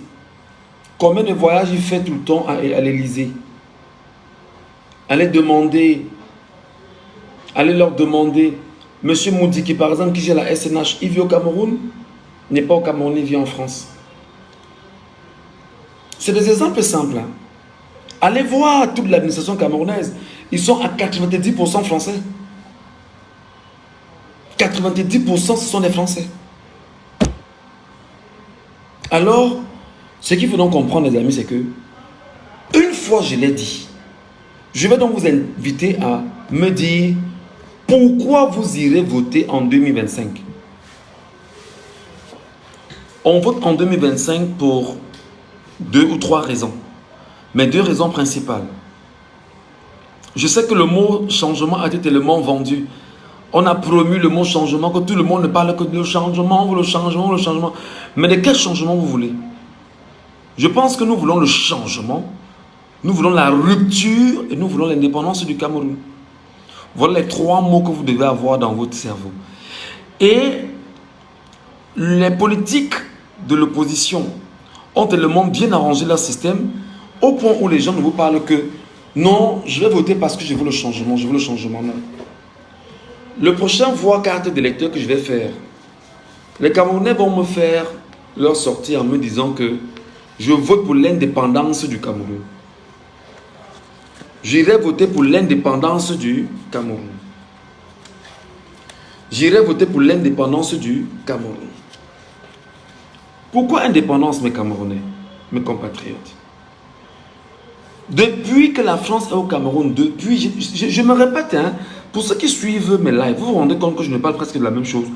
S1: combien de voyages il fait tout le temps à l'Élysée. Allez leur demander, Monsieur Moudiki par exemple, qui gère la SNH, il vit au Cameroun? Il n'est pas au Cameroun, il vit en France. C'est des exemples simples. Hein. Allez voir toute l'administration camerounaise. Ils sont à 90% français. 90% ce sont des Français. Alors, ce qu'il faut donc comprendre les amis, c'est que une fois je l'ai dit, je vais donc vous inviter à me dire pourquoi vous irez voter en 2025. On vote en 2025 pour 2 ou 3 raisons. Mais 2 raisons principales. Je sais que le mot changement a été tellement vendu. On a promu le mot changement, que tout le monde ne parle que de le changement, le changement, le changement. Mais de quel changement vous voulez? Je pense que nous voulons le changement, nous voulons la rupture et nous voulons l'indépendance du Cameroun. Voilà les 3 mots que vous devez avoir dans votre cerveau. Et les politiques de l'opposition ont tellement bien arrangé leur système au point où les gens ne vous parlent que non, je vais voter parce que je veux le changement, je veux le changement. Non. Le prochain voix carte d'électeur que je vais faire, les Camerounais vont me faire leur sortie en me disant que je vote pour l'indépendance du Cameroun. J'irai voter pour l'indépendance du Cameroun. J'irai voter pour l'indépendance du Cameroun. Pourquoi indépendance, mes Camerounais, mes compatriotes? Depuis que la France est au Cameroun, je me répète, hein, pour ceux qui suivent mes lives, vous vous rendez compte que je ne parle presque de la même chose.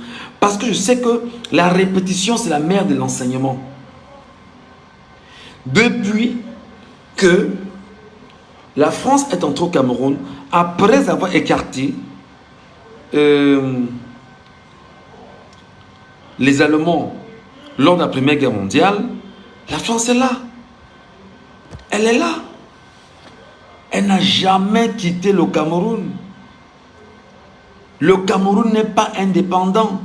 S1: Parce que je sais que la répétition, c'est la mère de l'enseignement. depuis que la France est entrée au Cameroun, après avoir écarté les Allemands lors de la Première Guerre mondiale, la France est là. Elle est là. Elle n'a jamais quitté le Cameroun. Le Cameroun n'est pas indépendant.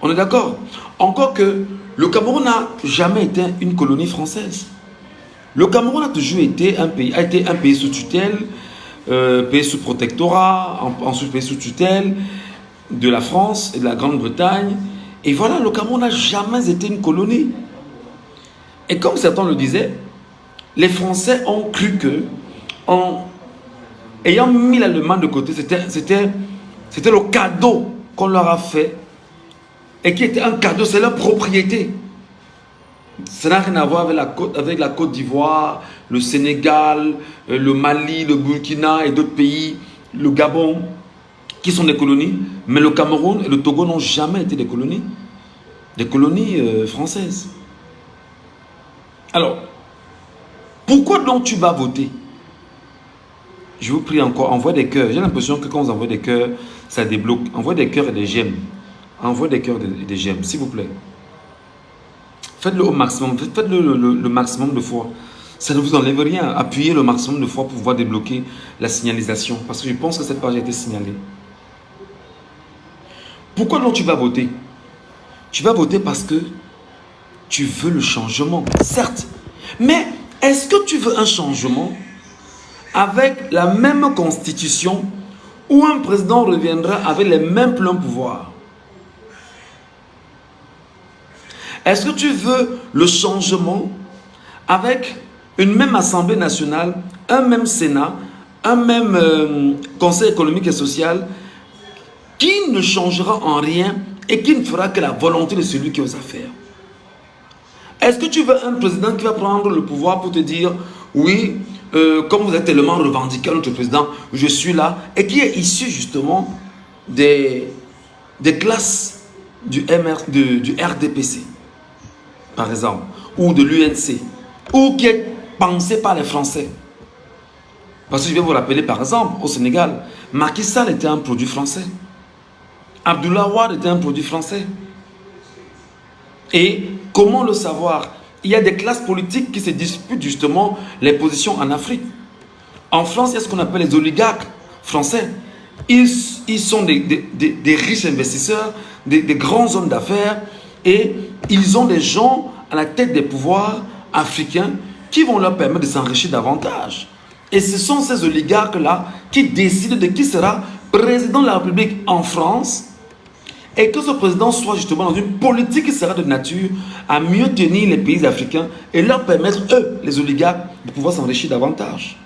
S1: On est d'accord? Encore que le Cameroun n'a jamais été une colonie française. Le Cameroun a toujours été un pays sous tutelle, pays sous protectorat, ensuite pays sous tutelle de la France et de la Grande-Bretagne. Et voilà, le Cameroun n'a jamais été une colonie. Et comme certains le disaient, les Français ont cru que, en ayant mis l'Allemand de côté, c'était le cadeau qu'on leur a fait, et qui était un cadeau, c'est leur propriété. Ça n'a rien à voir avec la Côte d'Ivoire, le Sénégal, le Mali, le Burkina et d'autres pays, le Gabon, qui sont des colonies. Mais le Cameroun et le Togo n'ont jamais été des colonies françaises. Alors, pourquoi donc tu vas voter? Je vous prie encore, envoie des cœurs. J'ai l'impression que quand vous envoyez des cœurs, ça débloque. Envoie des cœurs et des j'aime. Envoie des cœurs et des j'aime, s'il vous plaît. Faites-le au maximum. Faites-le le maximum de fois. Ça ne vous enlève rien. Appuyez le maximum de fois pour pouvoir débloquer la signalisation. Parce que je pense que cette page a été signalée. Pourquoi donc tu vas voter? Tu vas voter parce que tu veux le changement, certes. Mais est-ce que tu veux un changement avec la même constitution où un président reviendra avec les mêmes pleins pouvoirs? Est-ce que tu veux le changement avec une même Assemblée nationale, un même Sénat, un même Conseil économique et social qui ne changera en rien et qui ne fera que la volonté de celui qui ose faire? Est-ce que tu veux un président qui va prendre le pouvoir pour te dire oui, comme vous êtes tellement revendiqué notre président, je suis là, et qui est issu justement des classes du RDPC, par exemple, ou de l'UNC, ou qui est pensé par les Français? Parce que je vais vous rappeler, par exemple, au Sénégal, Macky Sall était un produit français. Abdoulaye Wade était un produit français. Et comment le savoir? Il y a des classes politiques qui se disputent justement les positions en Afrique. En France, il y a ce qu'on appelle les oligarques français. Ils sont des riches investisseurs, des grands hommes d'affaires, et ils ont des gens à la tête des pouvoirs africains qui vont leur permettre de s'enrichir davantage. Et ce sont ces oligarques-là qui décident de qui sera président de la République en France, et que ce président soit justement dans une politique qui sera de nature à mieux tenir les pays africains et leur permettre, eux, les oligarques, de pouvoir s'enrichir davantage.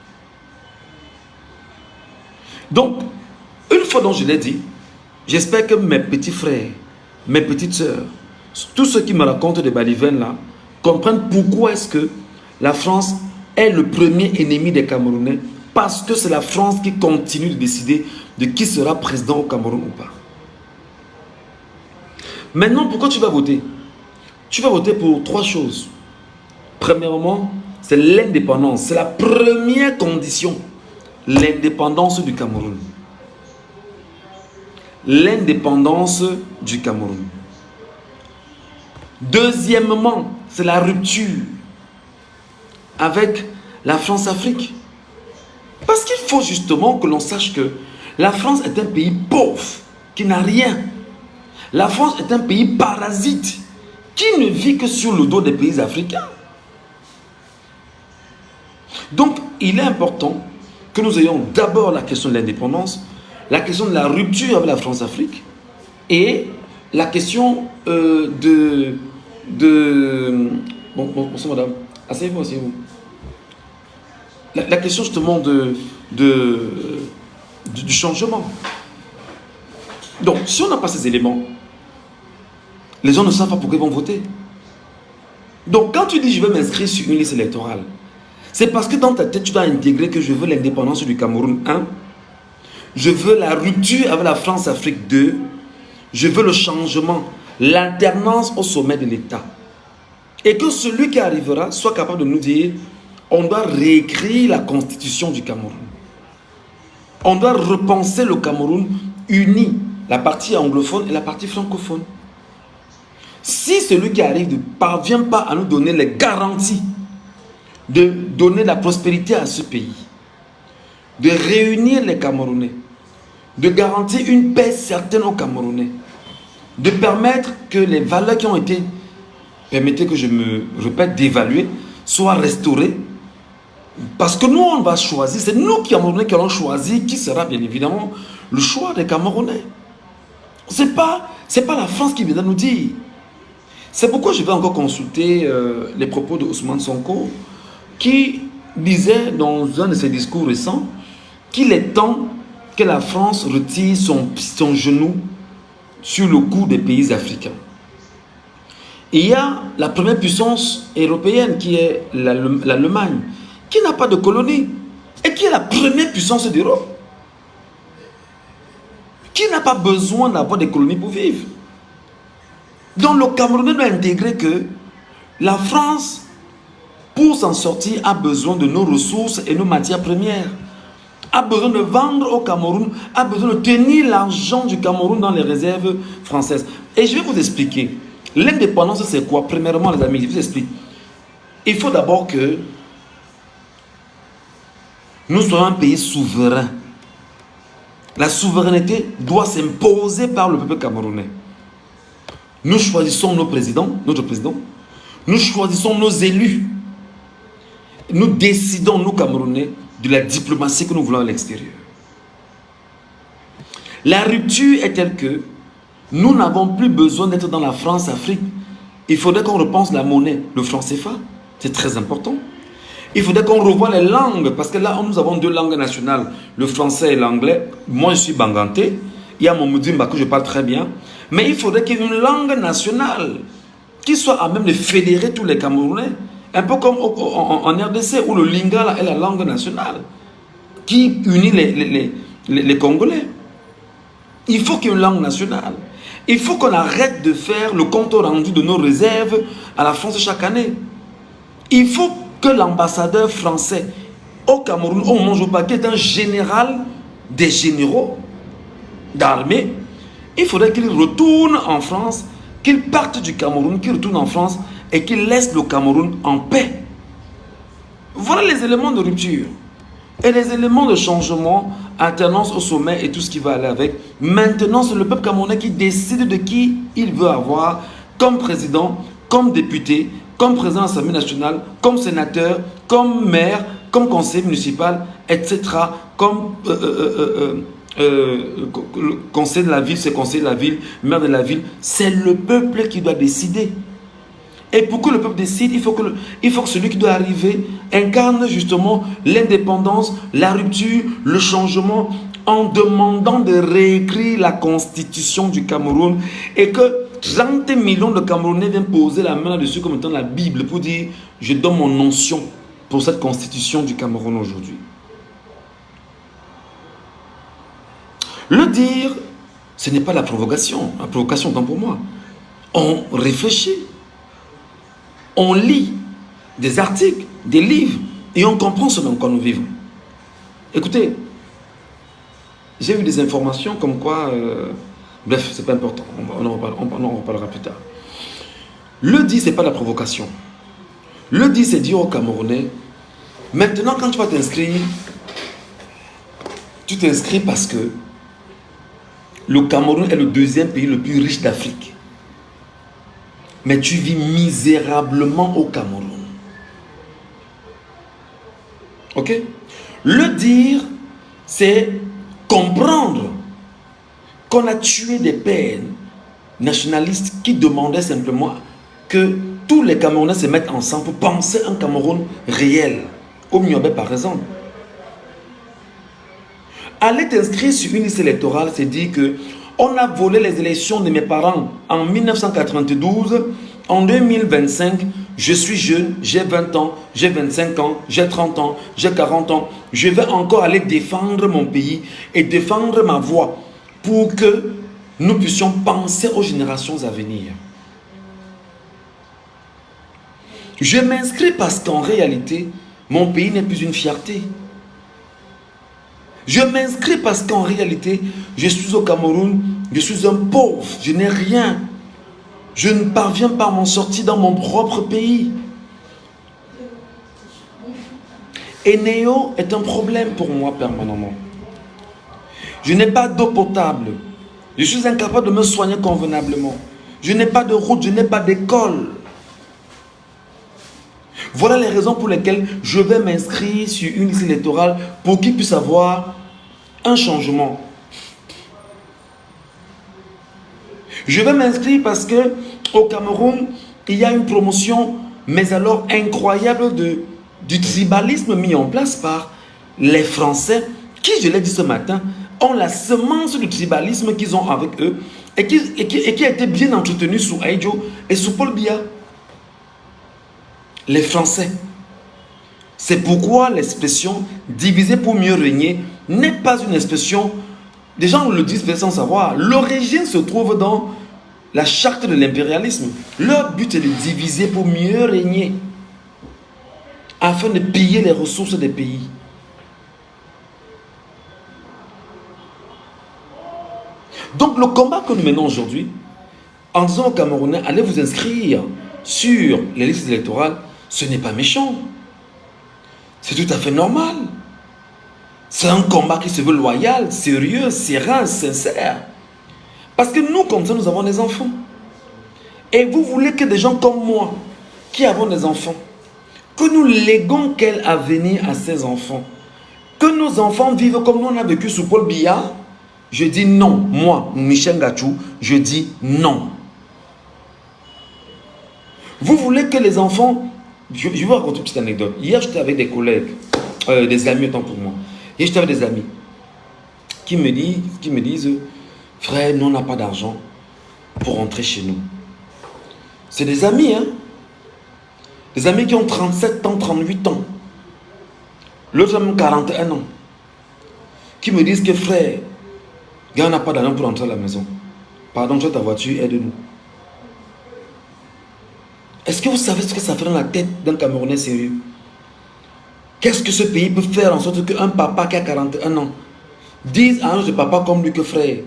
S1: Donc, une fois dont je l'ai dit, j'espère que mes petits frères, mes petites sœurs, tous ceux qui me racontent des balivernes là, comprennent pourquoi est-ce que la France est le premier ennemi des Camerounais, parce que c'est la France qui continue de décider de qui sera président au Cameroun ou pas. Maintenant, pourquoi tu vas voter? Tu vas voter pour trois choses. Premièrement, c'est l'indépendance. C'est la première condition. L'indépendance du Cameroun. L'indépendance du Cameroun. Deuxièmement, c'est la rupture avec la France-Afrique. Parce qu'il faut justement que l'on sache que la France est un pays pauvre, qui n'a rien. La France est un pays parasite qui ne vit que sur le dos des pays africains. Donc, il est important que nous ayons d'abord la question de l'indépendance, la question de la rupture avec la France-Afrique et la question bonsoir madame, asseyez-vous, asseyez-vous. La question justement du changement. Donc, si on n'a pas ces éléments, les gens ne savent pas pourquoi ils vont voter. Donc, quand tu dis je veux m'inscrire sur une liste électorale, c'est parce que dans ta tête, tu dois intégrer que je veux l'indépendance du Cameroun 1, je veux la rupture avec la France-Afrique 2, je veux le changement, l'alternance au sommet de l'État. Et que celui qui arrivera soit capable de nous dire, on doit réécrire la constitution du Cameroun. On doit repenser le Cameroun uni, la partie anglophone et la partie francophone. Si celui qui arrive ne parvient pas à nous donner les garanties de donner la prospérité à ce pays, de réunir les Camerounais, de garantir une paix certaine aux Camerounais, de permettre que les valeurs qui ont été, permettez que je me répète, dévaluées, soient restaurées. Parce que nous, on va choisir, c'est nous Camerounais qui allons choisir qui sera bien évidemment le choix des Camerounais. C'est pas la France qui vient de nous dire. C'est pourquoi je vais encore consulter les propos de Ousmane Sonko, qui disait dans un de ses discours récents qu'il est temps que la France retire son genou sur le cou des pays africains. Il y a la première puissance européenne qui est l'Allemagne, qui n'a pas de colonie et qui est la première puissance d'Europe, qui n'a pas besoin d'avoir des colonies pour vivre. Donc le Camerounais doit intégrer que la France, pour s'en sortir, a besoin de nos ressources et nos matières premières, a besoin de vendre au Cameroun, a besoin de tenir l'argent du Cameroun dans les réserves françaises. Et je vais vous expliquer. L'indépendance, c'est quoi? Premièrement, les amis, je vous explique. Il faut d'abord que nous soyons un pays souverain. La souveraineté doit s'imposer par le peuple camerounais. Nous choisissons nos présidents, notre président. Nous choisissons nos élus. Nous décidons, nous Camerounais, de la diplomatie que nous voulons à l'extérieur. La rupture est telle que nous n'avons plus besoin d'être dans la France-Afrique. Il faudrait qu'on repense la monnaie, le franc CFA. C'est très important. Il faudrait qu'on revoie les langues, parce que là, nous avons deux langues nationales, le français et l'anglais. Moi, je suis banganté. Il y a mon Moudimba que je parle très bien. Mais il faudrait qu'il y ait une langue nationale qui soit à même de fédérer tous les Camerounais. Un peu comme en RDC, où le Lingala est la langue nationale, qui unit les Congolais. Il faut qu'il y ait une langue nationale. Il faut qu'on arrête de faire le compte rendu de nos réserves à la France chaque année. Il faut que l'ambassadeur français au Cameroun, au moment où qui est un général des généraux d'armée, il faudrait qu'il retourne en France, qu'il parte du Cameroun, qu'il retourne en France et qu'il laisse le Cameroun en paix. Voilà les éléments de rupture. Et les éléments de changement, alternance au sommet et tout ce qui va aller avec. Maintenant, c'est le peuple camerounais qui décide de qui il veut avoir comme président, comme député, comme président de l'Assemblée nationale, comme sénateur, comme maire, comme conseiller municipal, etc. Comme conseiller de la ville, c'est conseiller de la ville, maire de la ville. C'est le peuple qui doit décider. Et pour que le peuple décide, il faut que celui qui doit arriver incarne justement l'indépendance, la rupture, le changement, en demandant de réécrire la constitution du Cameroun et que 30 millions de Camerounais viennent poser la main là-dessus comme étant la Bible pour dire « Je donne mon onction pour cette constitution du Cameroun aujourd'hui ». Le dire, ce n'est pas la provocation. La provocation, tant pour moi. On réfléchit. On lit des articles, des livres, et on comprend ce dans quoi nous vivons. Écoutez, j'ai eu des informations comme quoi, bref, c'est pas important, on en reparlera plus tard. Le dit, c'est pas la provocation. Le dit, c'est dire aux Camerounais, maintenant quand tu vas t'inscrire, tu t'inscris parce que le Cameroun est le deuxième pays le plus riche d'Afrique. Mais tu vis misérablement au Cameroun. Ok? Le dire, c'est comprendre qu'on a tué des pères nationalistes qui demandaient simplement que tous les Camerounais se mettent ensemble pour penser un Cameroun réel. Au Miobé, par exemple. Aller t'inscrire sur une liste électorale, c'est dire que on a volé les élections de mes parents en 1992. En 2025, je suis jeune, j'ai 20 ans, j'ai 25 ans, j'ai 30 ans, j'ai 40 ans. Je vais encore aller défendre mon pays et défendre ma voix pour que nous puissions penser aux générations à venir. Je m'inscris parce qu'en réalité, mon pays n'est plus une fierté. Je m'inscris parce qu'en réalité, je suis au Cameroun, je suis un pauvre, je n'ai rien. Je ne parviens pas à m'en sortir dans mon propre pays. Et Néo est un problème pour moi permanemment. Je n'ai pas d'eau potable. Je suis incapable de me soigner convenablement. Je n'ai pas de route, je n'ai pas d'école. Voilà les raisons pour lesquelles je vais m'inscrire sur une liste électorale pour qu'il puisse avoir un changement. Je vais m'inscrire parce que au Cameroun, il y a une promotion, mais alors incroyable du tribalisme mis en place par les Français qui, je l'ai dit ce matin, ont la semence du tribalisme qu'ils ont avec eux et qui a été bien entretenu sous Aïdjo et sous Paul Biya. Les Français. C'est pourquoi l'expression diviser pour mieux régner n'est pas une expression, des gens le disent sans savoir. L'origine se trouve dans la charte de l'impérialisme. Leur but est de diviser pour mieux régner, afin de piller les ressources des pays. Donc le combat que nous menons aujourd'hui, en disant aux Camerounais, allez vous inscrire sur les listes électorales, ce n'est pas méchant. C'est tout à fait normal. C'est un combat qui se veut loyal, sérieux, serein, sincère. Parce que nous, comme ça, nous avons des enfants. Et vous voulez que des gens comme moi, qui avons des enfants, que nous léguons quel avenir à ces enfants. Que nos enfants vivent comme nous on a vécu sous Paul Biya. Je dis non. Moi, Michel Gachou, je dis non. Vous voulez que les enfants... Je vais vous raconter une petite anecdote. Hier, j'étais avec des collègues, des amis, autant pour moi. Hier, j'étais avec des amis qui me disent, frère, nous, on n'a pas d'argent pour rentrer chez nous. C'est des amis, hein. Des amis qui ont 37 ans, 38 ans. L'autre a même 41 ans. Qui me disent que, frère, gars, on n'a pas d'argent pour rentrer à la maison. Pardon, tu as ta voiture, aide-nous. Est-ce que vous savez ce que ça fait dans la tête d'un Camerounais sérieux? Qu'est-ce que ce pays peut faire en sorte qu'un papa qui a 41 ans dise à un autre papa comme lui que frère,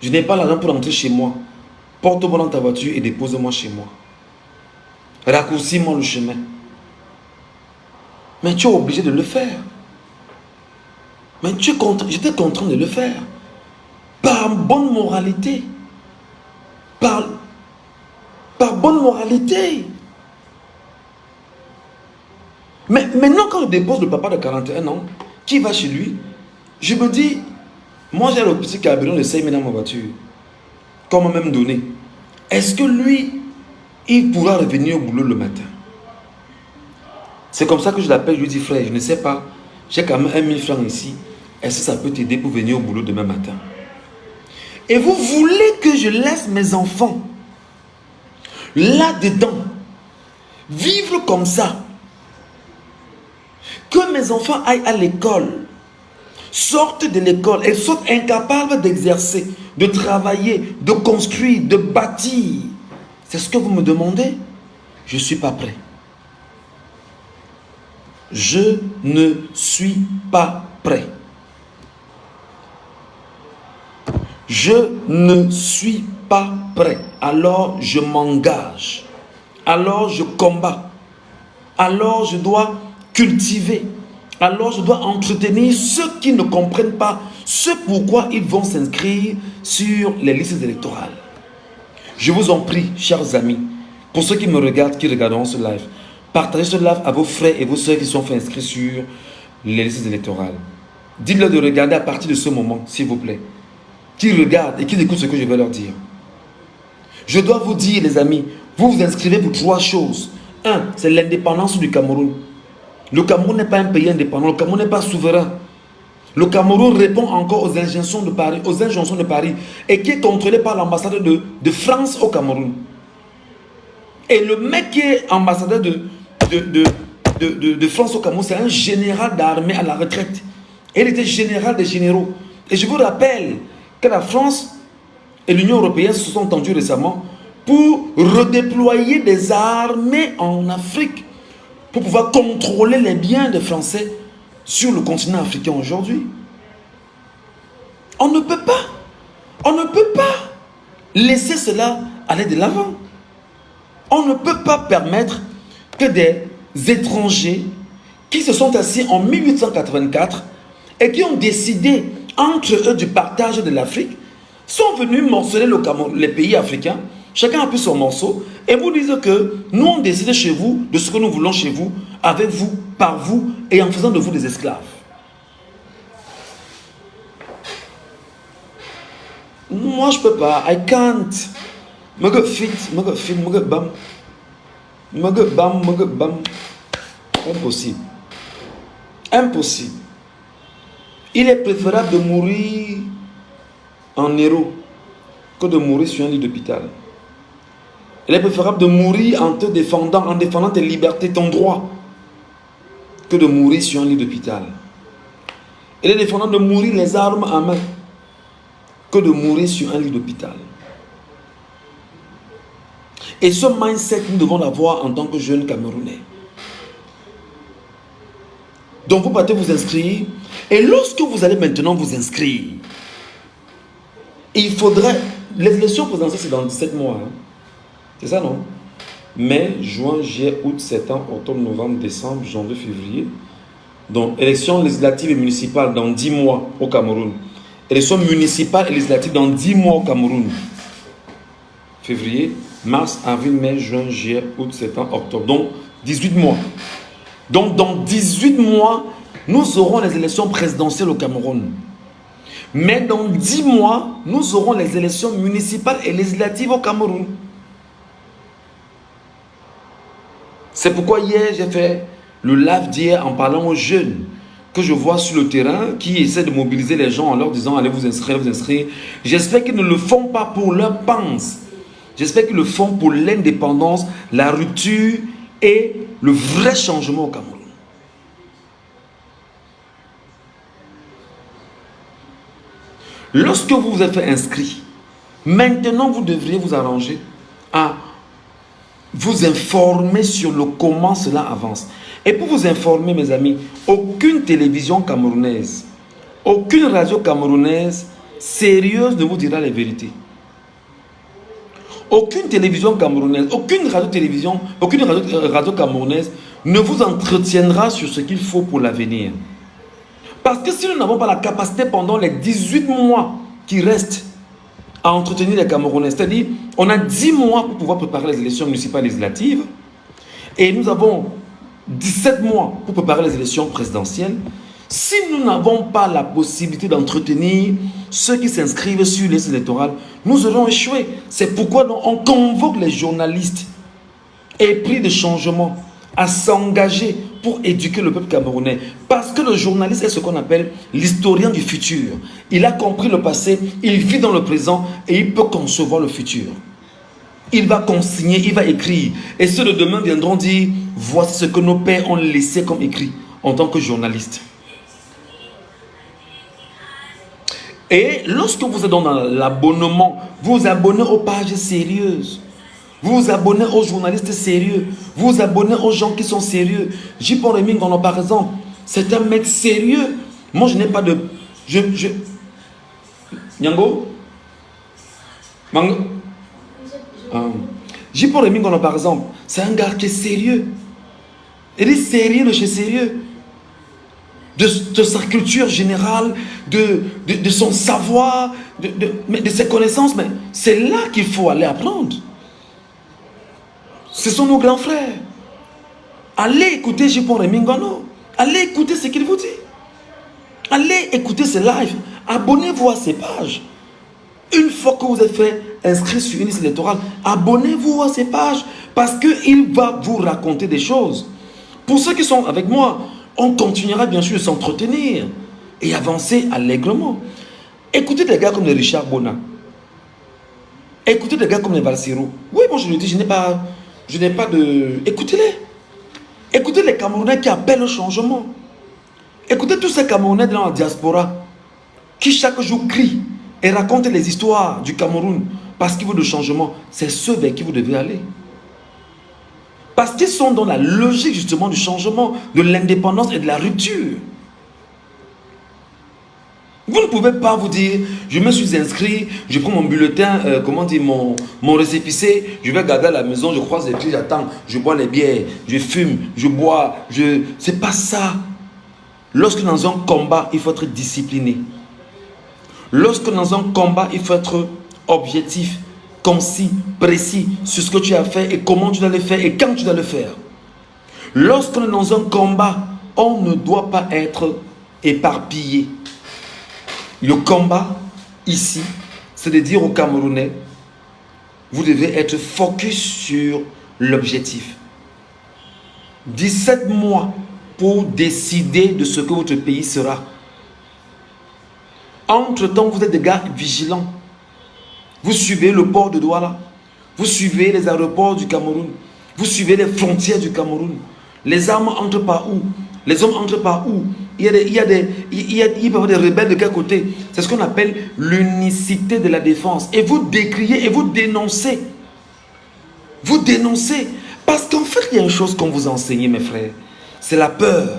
S1: je n'ai pas l'argent pour rentrer chez moi. Porte-moi dans ta voiture et dépose-moi chez moi. Raccourcis-moi le chemin. Mais tu es obligé de le faire. Mais j'étais contraint de le faire. Par bonne moralité. Par bonne moralité. Mais maintenant, quand je dépose le papa de 41 ans, qui va chez lui, je me dis, moi j'ai le petit carburant de 5 000 dans ma voiture, qu'on m'a même donné. Est-ce que lui, il pourra revenir au boulot le matin? C'est comme ça que je l'appelle, je lui dis, frère, je ne sais pas, j'ai quand même 1 000 francs ici, est-ce que ça peut t'aider pour venir au boulot demain matin? Et vous voulez que je laisse mes enfants là-dedans vivre comme ça? Que mes enfants aillent à l'école, sortent de l'école et soient incapables d'exercer, de travailler, de construire, de bâtir. C'est ce que vous me demandez? Je ne suis pas prêt. Je ne suis pas prêt. Je ne suis pas prêt. Alors je m'engage. Alors je combats. Alors je dois cultiver. Alors je dois entretenir ceux qui ne comprennent pas ce pourquoi ils vont s'inscrire sur les listes électorales. Je vous en prie, chers amis, pour ceux qui me regardent, qui regarderont ce live, partagez ce live à vos frères et vos soeurs qui sont fait inscrits sur les listes électorales. Dites-leur de regarder à partir de ce moment, s'il vous plaît. Qu'ils regardent et qu'ils écoutent ce que je vais leur dire. Je dois vous dire, les amis, vous vous inscrivez pour 3 choses. 1, c'est l'indépendance du Cameroun. Le Cameroun n'est pas un pays indépendant, le Cameroun n'est pas souverain. Le Cameroun répond encore aux injonctions de Paris, et qui est contrôlé par l'ambassade de France au Cameroun. Et le mec qui est ambassadeur de France au Cameroun, c'est un général d'armée à la retraite. Et il était général des généraux. Et je vous rappelle que la France et l'Union européenne se sont entendus récemment pour redéployer des armées en Afrique pour pouvoir contrôler les biens des Français sur le continent africain aujourd'hui. On ne peut pas laisser cela aller de l'avant. On ne peut pas permettre que des étrangers qui se sont assis en 1884 et qui ont décidé entre eux du partage de l'Afrique sont venus morceler les pays africains. Chacun a pris son morceau et vous disent que nous on décide chez vous de ce que nous voulons chez vous, avec vous, par vous et en faisant de vous des esclaves. Moi je peux pas, I can't. Impossible. Impossible. Il est préférable de mourir en héros que de mourir sur un lit d'hôpital. Il est préférable de mourir en défendant tes libertés, ton droit, que de mourir sur un lit d'hôpital. Il est défendant de mourir les armes à main que de mourir sur un lit d'hôpital. Et ce mindset, nous devons l'avoir en tant que jeunes Camerounais. Donc vous partez vous inscrire. Et lorsque vous allez maintenant vous inscrire, il faudrait... Les élections présidentielles, c'est dans 17 mois. Hein. C'est ça, non? Mai, juin, juillet, août, septembre, octobre, novembre, décembre, janvier, février. Donc, élections législatives et municipales dans 10 mois au Cameroun. Élections municipales et législatives dans 10 mois au Cameroun. Février, mars, avril, mai, juin, juillet, août, septembre, octobre. Donc, 18 mois. Donc, dans 18 mois, nous aurons les élections présidentielles au Cameroun. Mais dans 10 mois, nous aurons les élections municipales et législatives au Cameroun. C'est pourquoi hier, j'ai fait le live d'hier en parlant aux jeunes que je vois sur le terrain qui essaient de mobiliser les gens en leur disant allez vous inscrire, vous inscrire. J'espère qu'ils ne le font pas pour leur pense. J'espère qu'ils le font pour l'indépendance, la rupture et le vrai changement au Cameroun. Lorsque vous vous êtes fait inscrit, maintenant vous devriez vous arranger à vous informer sur le comment cela avance. Et pour vous informer, mes amis, aucune télévision camerounaise, aucune radio camerounaise sérieuse ne vous dira les vérités. Aucune télévision camerounaise, aucune radio camerounaise ne vous entretiendra sur ce qu'il faut pour l'avenir. Parce que si nous n'avons pas la capacité pendant les 18 mois qui restent à entretenir les Camerounais, c'est-à-dire on a 10 mois pour pouvoir préparer les élections municipales et législatives et nous avons 17 mois pour préparer les élections présidentielles. Si nous n'avons pas la possibilité d'entretenir ceux qui s'inscrivent sur les listes électorales, nous aurons échoué. C'est pourquoi on convoque les journalistes épris de changement à s'engager pour éduquer le peuple camerounais. Parce que le journaliste est ce qu'on appelle l'historien du futur. Il a compris le passé, il vit dans le présent et il peut concevoir le futur. Il va consigner, il va écrire. Et ceux de demain viendront dire, voici ce que nos pères ont laissé comme écrit en tant que journaliste. Et lorsque vous êtes dans l'abonnement, vous vous abonnez aux pages sérieuses. Vous vous abonnez aux journalistes sérieux. Vous vous abonnez aux gens qui sont sérieux. J-Pon Rémy Ngono, par exemple, c'est un mec sérieux. Moi, je n'ai pas de... Nyango Mango J-Pon Rémy Ngono, par exemple, c'est un gars qui est sérieux. Il est sérieux de chez sérieux. De sa culture générale, de son savoir, de ses connaissances. Mais c'est là qu'il faut aller apprendre. Ce sont nos grands frères. Allez écouter J-Pon Rémy Ngono. Allez écouter ce qu'il vous dit. Allez écouter ses lives. Abonnez-vous à ses pages. Une fois que vous êtes fait inscrit sur une liste électorale, abonnez-vous à ses pages. Parce qu'il va vous raconter des choses. Pour ceux qui sont avec moi, on continuera bien sûr de s'entretenir et avancer allègrement. Écoutez des gars comme les Richard Bona. Écoutez des gars comme les Valsero. Oui, moi je le dis, je n'ai pas de... Écoutez-les. Écoutez les Camerounais qui appellent au changement. Écoutez tous ces Camerounais dans la diaspora qui chaque jour crient et racontent les histoires du Cameroun parce qu'ils veulent le changement. C'est ceux vers qui vous devez aller. Parce qu'ils sont dans la logique justement du changement, de l'indépendance et de la rupture. Vous ne pouvez pas vous dire, je me suis inscrit, je prends mon bulletin, comment dire, mon récépissé, je vais garder à la maison, je croise les clés, j'attends, je bois les bières, je fume, je bois, C'est pas ça. Lorsque dans un combat, il faut être discipliné. Lorsque dans un combat, il faut être objectif, concis, précis sur ce que tu as fait et comment tu dois le faire et quand tu dois le faire. Lorsque dans un combat, on ne doit pas être éparpillé. Le combat, ici, c'est de dire aux Camerounais, vous devez être focus sur l'objectif. 17 mois pour décider de ce que votre pays sera. Entre-temps, vous êtes des gars vigilants. Vous suivez le port de Douala. Vous suivez les aéroports du Cameroun. Vous suivez les frontières du Cameroun. Les armes entrent par où? Les hommes entrent par où? Il peut y avoir des rebelles de quel côté? C'est ce qu'on appelle l'unicité de la défense. Et vous décriez et vous dénoncez. Vous dénoncez. Parce qu'en fait, il y a une chose qu'on vous enseigne, mes frères. C'est la peur.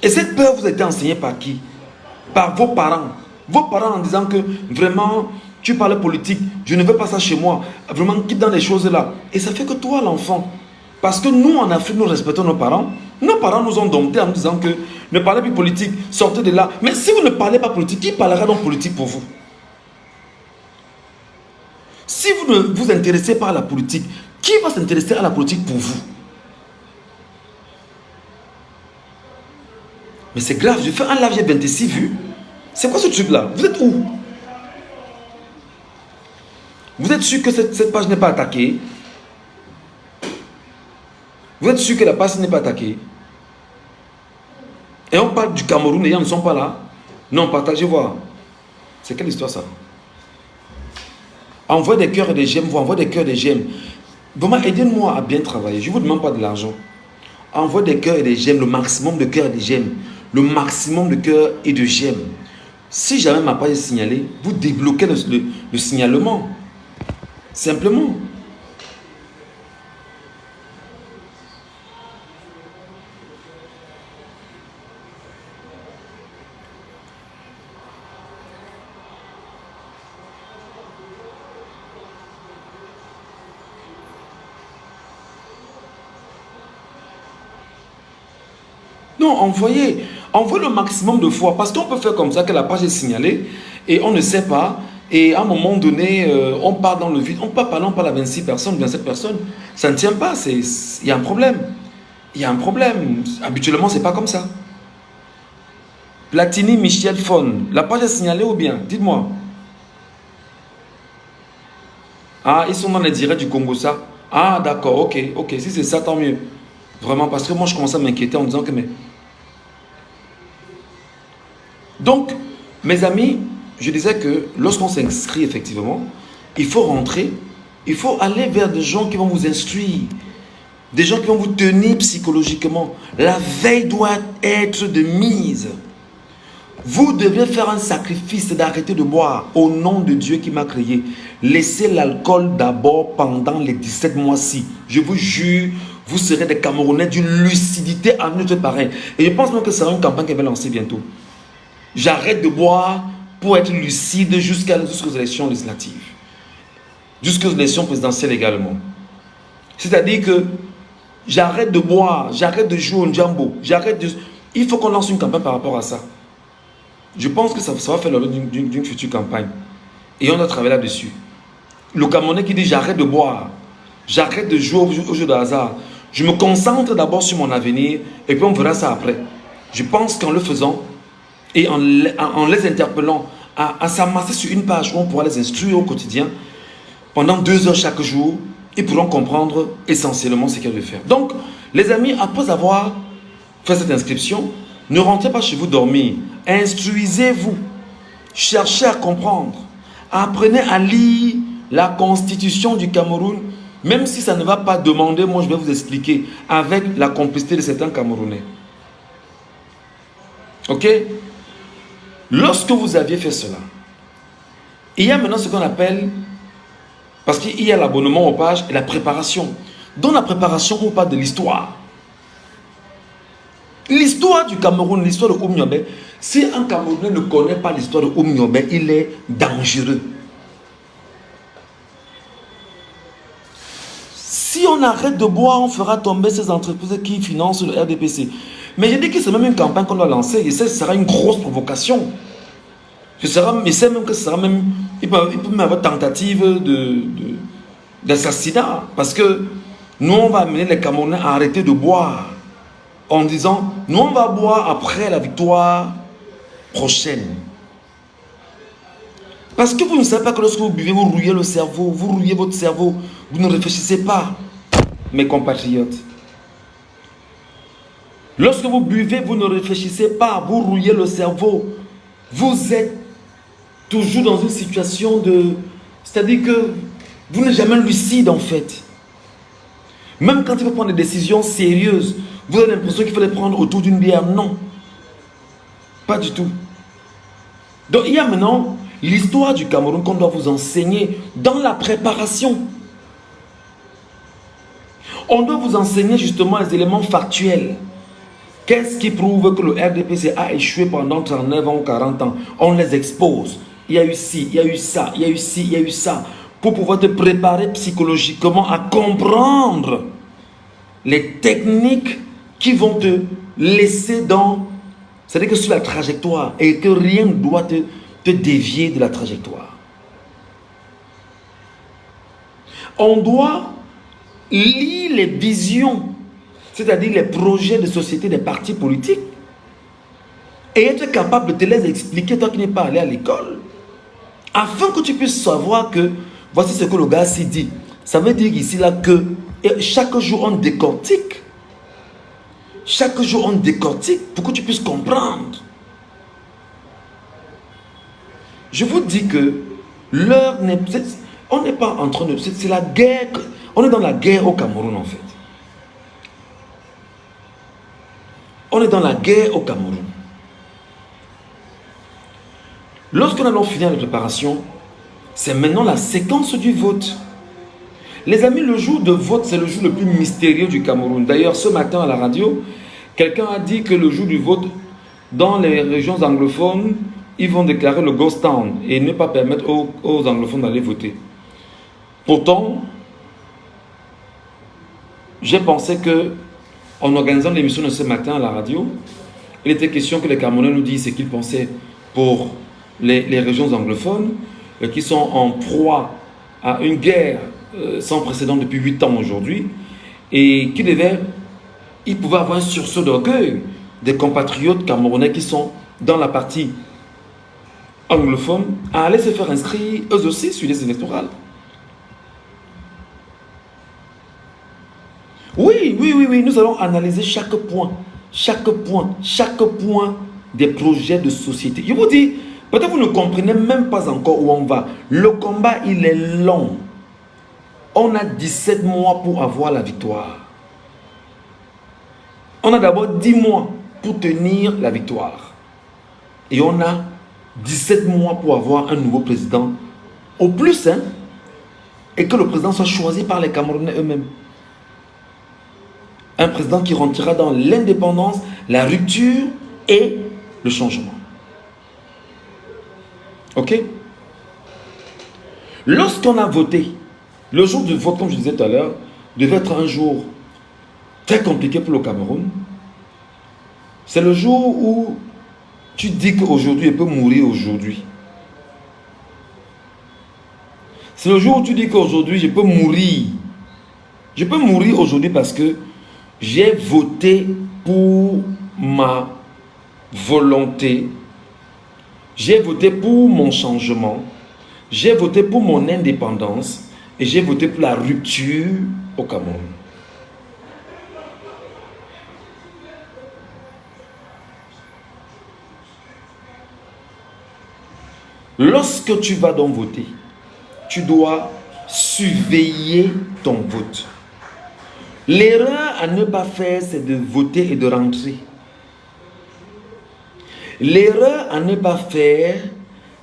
S1: Et cette peur vous a été enseignée par qui? Par vos parents. Vos parents en disant que vraiment, tu parles politique, je ne veux pas ça chez moi. Vraiment, quitte dans les choses là. Et ça fait que toi, l'enfant, parce que nous, en Afrique, nous respectons nos parents. Nos parents nous ont domptés en nous disant que ne parlez plus politique, sortez de là. Mais si vous ne parlez pas politique, qui parlera donc politique pour vous? Si vous ne vous intéressez pas à la politique, qui va s'intéresser à la politique pour vous? Mais c'est grave, je fais un live, j'ai 26 vues. C'est quoi ce truc-là? Vous êtes où? Vous êtes sûr que cette page n'est pas attaquée? Vous êtes sûr que la page n'est pas attaquée? Et on parle du Cameroun et ils ne sont pas là? Non, partagez voir. C'est quelle histoire ça? Envoyez des cœurs et des j'aime, vous envoyez des cœurs et des j'aime. Vraiment, aidez-moi à bien travailler. Je ne vous demande pas de l'argent. Envoyez des cœurs et des j'aime, le maximum de cœurs et des j'aime. Le maximum de cœurs et de j'aime. Si jamais ma page est signalée, vous débloquez le signalement. Simplement. Non, envoyez le maximum de fois. Parce qu'on peut faire comme ça, que la page est signalée et on ne sait pas. Et à un moment donné, on part dans le vide. On parle à 26 personnes, 27 personnes. Ça ne tient pas. Il y a un problème. Il y a un problème. Habituellement, ce n'est pas comme ça. Platini, Michel Fon. La page est signalée ou bien? Dites-moi. Ah, ils sont dans les directs du Congo, ça. Ah, d'accord, ok. Si c'est ça, tant mieux. Vraiment, parce que moi, je commence à m'inquiéter en disant que... Donc, mes amis, je disais que lorsqu'on s'inscrit effectivement, il faut rentrer, il faut aller vers des gens qui vont vous instruire, des gens qui vont vous tenir psychologiquement. La veille doit être de mise. Vous devez faire un sacrifice d'arrêter de boire au nom de Dieu qui m'a créé. Laissez l'alcool d'abord pendant les 17 mois-ci. Je vous jure, vous serez des Camerounais d'une lucidité à notre pareil. Et je pense même que c'est une campagne qui va lancer bientôt. J'arrête de boire pour être lucide jusqu'aux élections législatives. Jusqu'aux élections présidentielles également. C'est-à-dire que j'arrête de boire, j'arrête de jouer au Djambo, il faut qu'on lance une campagne par rapport à ça. Je pense que ça va faire l'objet d'une future campagne. Et on doit travailler là-dessus. Le Camerounais qui dit j'arrête de boire, j'arrête de jouer au jeu de hasard. Je me concentre d'abord sur mon avenir et puis on verra ça après. Je pense qu'en le faisant et en les interpellant à s'amasser sur une page où on pourra les instruire au quotidien, pendant 2 heures chaque jour, ils pourront comprendre essentiellement ce qu'il y a de faire. Donc, les amis, après avoir fait cette inscription, ne rentrez pas chez vous dormir. Instruisez-vous. Cherchez à comprendre. Apprenez à lire la constitution du Cameroun. Même si ça ne va pas demander, moi je vais vous expliquer avec la complicité de certains Camerounais. Ok? Lorsque vous aviez fait cela, il y a maintenant ce qu'on appelle, parce qu'il y a l'abonnement aux pages et la préparation. Dans la préparation, on parle de l'histoire. L'histoire du Cameroun, l'histoire de Oumyobé, si un Camerounais ne connaît pas l'histoire de Oumyobé, il est dangereux. Si on arrête de boire, on fera tomber ces entreprises qui financent le RDPC. Mais je dis que c'est même une campagne qu'on doit lancer et ça sera une grosse provocation. Je sais même que ce sera même, il peut même avoir tentative d'assassinat. Parce que nous, on va amener les Camerounais à arrêter de boire. En disant, nous, on va boire après la victoire prochaine. Parce que vous ne savez pas que lorsque vous buvez, vous rouillez le cerveau, vous rouillez votre cerveau, vous ne réfléchissez pas, mes compatriotes. Lorsque vous buvez, vous ne réfléchissez pas, vous rouillez le cerveau. Vous êtes toujours dans une situation de... C'est-à-dire que vous n'êtes jamais lucide en fait. Même quand il faut prendre des décisions sérieuses, vous avez l'impression qu'il faut les prendre autour d'une bière. Non. Pas du tout. Donc il y a maintenant l'histoire du Cameroun qu'on doit vous enseigner dans la préparation. On doit vous enseigner justement les éléments factuels. Qu'est-ce qui prouve que le RDPC a échoué pendant 39 ans ou 40 ans? On les expose. Il y a eu ci, il y a eu ça, il y a eu ci, il y a eu ça. Pour pouvoir te préparer psychologiquement à comprendre les techniques qui vont te laisser dans... C'est-à-dire que sur la trajectoire et que rien ne doit te dévier de la trajectoire. On doit lire les visions, c'est-à-dire les projets de société des partis politiques et être capable de te les expliquer toi qui n'es pas allé à l'école afin que tu puisses savoir que voici ce que le gars s'y dit. Ça veut dire ici là que chaque jour on décortique. Chaque jour on décortique pour que tu puisses comprendre. Je vous dis que l'heure n'est... On n'est pas en train de... C'est la guerre... On est dans la guerre au Cameroun en fait. On est dans la guerre au Cameroun. Lorsque nous allons finir la préparation, c'est maintenant la séquence du vote. Les amis, le jour de vote, c'est le jour le plus mystérieux du Cameroun. D'ailleurs, ce matin à la radio, quelqu'un a dit que le jour du vote, dans les régions anglophones, ils vont déclarer le ghost town et ne pas permettre aux anglophones d'aller voter. Pourtant, j'ai pensé que, en organisant l'émission de ce matin à la radio, il était question que les Camerounais nous disent ce qu'ils pensaient pour les régions anglophones qui sont en proie à une guerre sans précédent depuis 8 ans aujourd'hui et ils pouvaient avoir un sursaut d'orgueil des compatriotes camerounais qui sont dans la partie anglophone à aller se faire inscrire eux aussi sur les électorales. Oui, nous allons analyser chaque point des projets de société. Je vous dis, peut-être vous ne comprenez même pas encore où on va. Le combat, il est long. On a 17 mois pour avoir la victoire. On a d'abord 10 mois pour tenir la victoire. Et on a 17 mois pour avoir un nouveau président. Au plus, hein, et que le président soit choisi par les Camerounais eux-mêmes. Un président qui rentrera dans l'indépendance, la rupture et le changement. Ok? Lorsqu'on a voté, le jour du vote, comme je disais tout à l'heure, devait être un jour très compliqué pour le Cameroun. C'est le jour où tu dis qu'aujourd'hui, il peut mourir aujourd'hui. C'est le jour où tu dis qu'aujourd'hui, je peux mourir. Je peux mourir aujourd'hui parce que j'ai voté pour ma volonté. J'ai voté pour mon changement. J'ai voté pour mon indépendance. Et j'ai voté pour la rupture au Cameroun. Lorsque tu vas donc voter, tu dois surveiller ton vote. L'erreur à ne pas faire, c'est de voter et de rentrer. L'erreur à ne pas faire,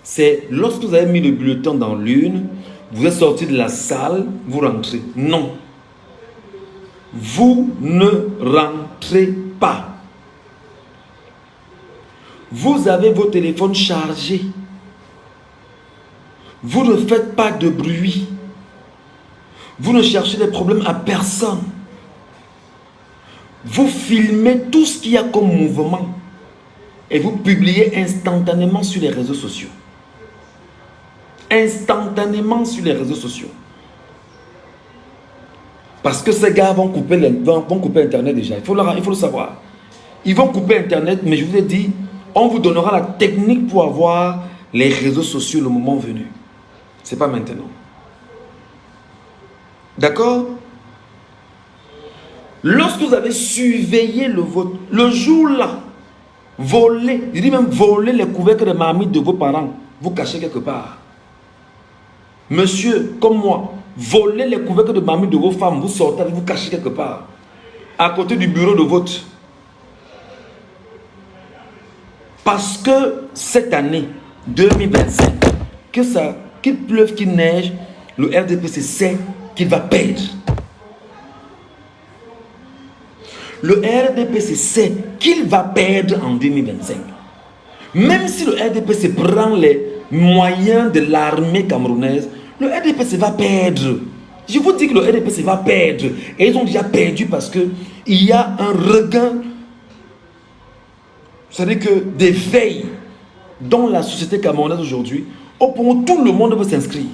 S1: c'est lorsque vous avez mis le bulletin dans l'urne, vous êtes sorti de la salle, vous rentrez. Non. vous ne rentrez pas. Vous avez vos téléphones chargés. Vous ne faites pas de bruit. Vous ne cherchez des problèmes à personne. Vous filmez tout ce qu'il y a comme mouvement et vous publiez instantanément sur les réseaux sociaux. Instantanément sur les réseaux sociaux. Parce que ces gars vont couper Internet déjà. Il faut le savoir. Ils vont couper Internet, mais je vous ai dit, on vous donnera la technique pour avoir les réseaux sociaux le moment venu. Ce n'est pas maintenant. D'accord? Lorsque vous avez surveillé le vote, le jour-là, voler, je dis même voler les couvercles de marmite de vos parents, vous cachez quelque part. Monsieur, comme moi, voler les couvercles de marmite de vos femmes, vous sortez, vous cachez quelque part. À côté du bureau de vote. Parce que cette année, 2025, qu'il pleuve, qu'il neige, le RDPC sait qu'il va perdre. Le RDPC sait qu'il va perdre en 2025. Même si le RDPC prend les moyens de l'armée camerounaise, le RDPC va perdre. Je vous dis que le RDPC va perdre. Et ils ont déjà perdu parce qu'il y a un regain, c'est-à-dire que d'éveil dans la société camerounaise aujourd'hui, au point où tout le monde veut s'inscrire.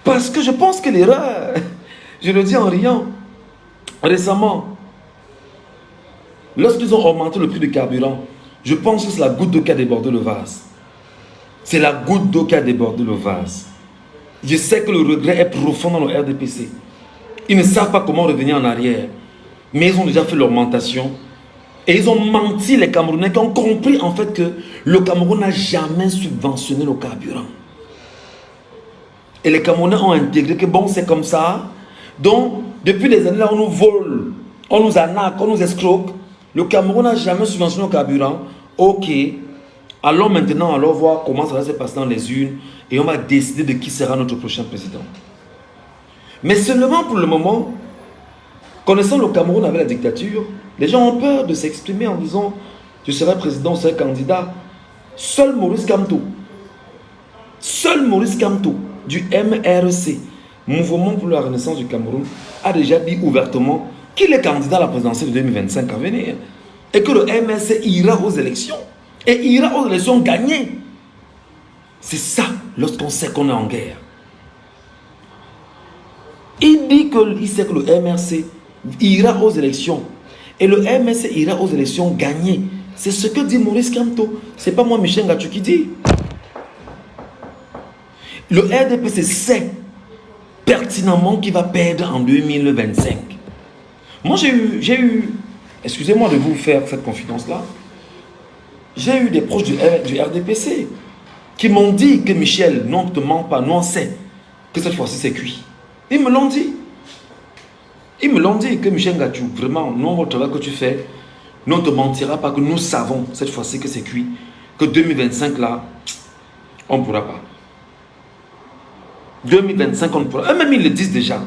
S1: Parce que je pense que l'erreur, je le dis en riant, récemment, lorsqu'ils ont augmenté le prix du carburant, je pense que c'est la goutte d'eau qui a débordé le vase. C'est la goutte d'eau qui a débordé le vase. Je sais que le regret est profond dans le RDPC. Ils ne savent pas comment revenir en arrière. Mais ils ont déjà fait l'augmentation. Et ils ont menti, les Camerounais, qui ont compris en fait que le Cameroun n'a jamais subventionné le carburant. Et les Camerounais ont intégré que bon, c'est comme ça. Donc, depuis les années là, on nous vole, on nous arnaque, on nous escroque. Le Cameroun n'a jamais subventionné le carburant. Ok. Allons maintenant voir comment ça va se passer dans les urnes et on va décider de qui sera notre prochain président. Mais seulement pour le moment, connaissant le Cameroun avec la dictature, les gens ont peur de s'exprimer en disant je serai président, je serai candidat. Seul Maurice Kamto du MRC, Mouvement pour la Renaissance du Cameroun, a déjà dit ouvertement qu'il est candidat à la présidentielle de 2025 à venir et que le MRC ira aux élections. Et ira aux élections gagner. C'est ça lorsqu'on sait qu'on est en guerre. Il dit qu'il sait que le MRC ira aux élections. Et le MRC ira aux élections gagner. C'est ce que dit Maurice Kamto. Ce n'est pas moi, Michel Ngachou, qui dit. Le RDPC sait pertinemment qu'il va perdre en 2025. Moi, j'ai eu excusez-moi de vous faire cette confidence-là. J'ai eu des proches du RDPC qui m'ont dit que Michel, non, ne te mens pas, nous on sait que cette fois-ci c'est cuit. Ils me l'ont dit. Ils me l'ont dit que Michel Ngachou, vraiment, nous, le travail que tu fais, nous on ne te mentira pas que nous savons cette fois-ci que c'est cuit. Que 2025 là, on ne pourra pas. 2025 on ne pourra pas. Eux-mêmes ils le disent déjà.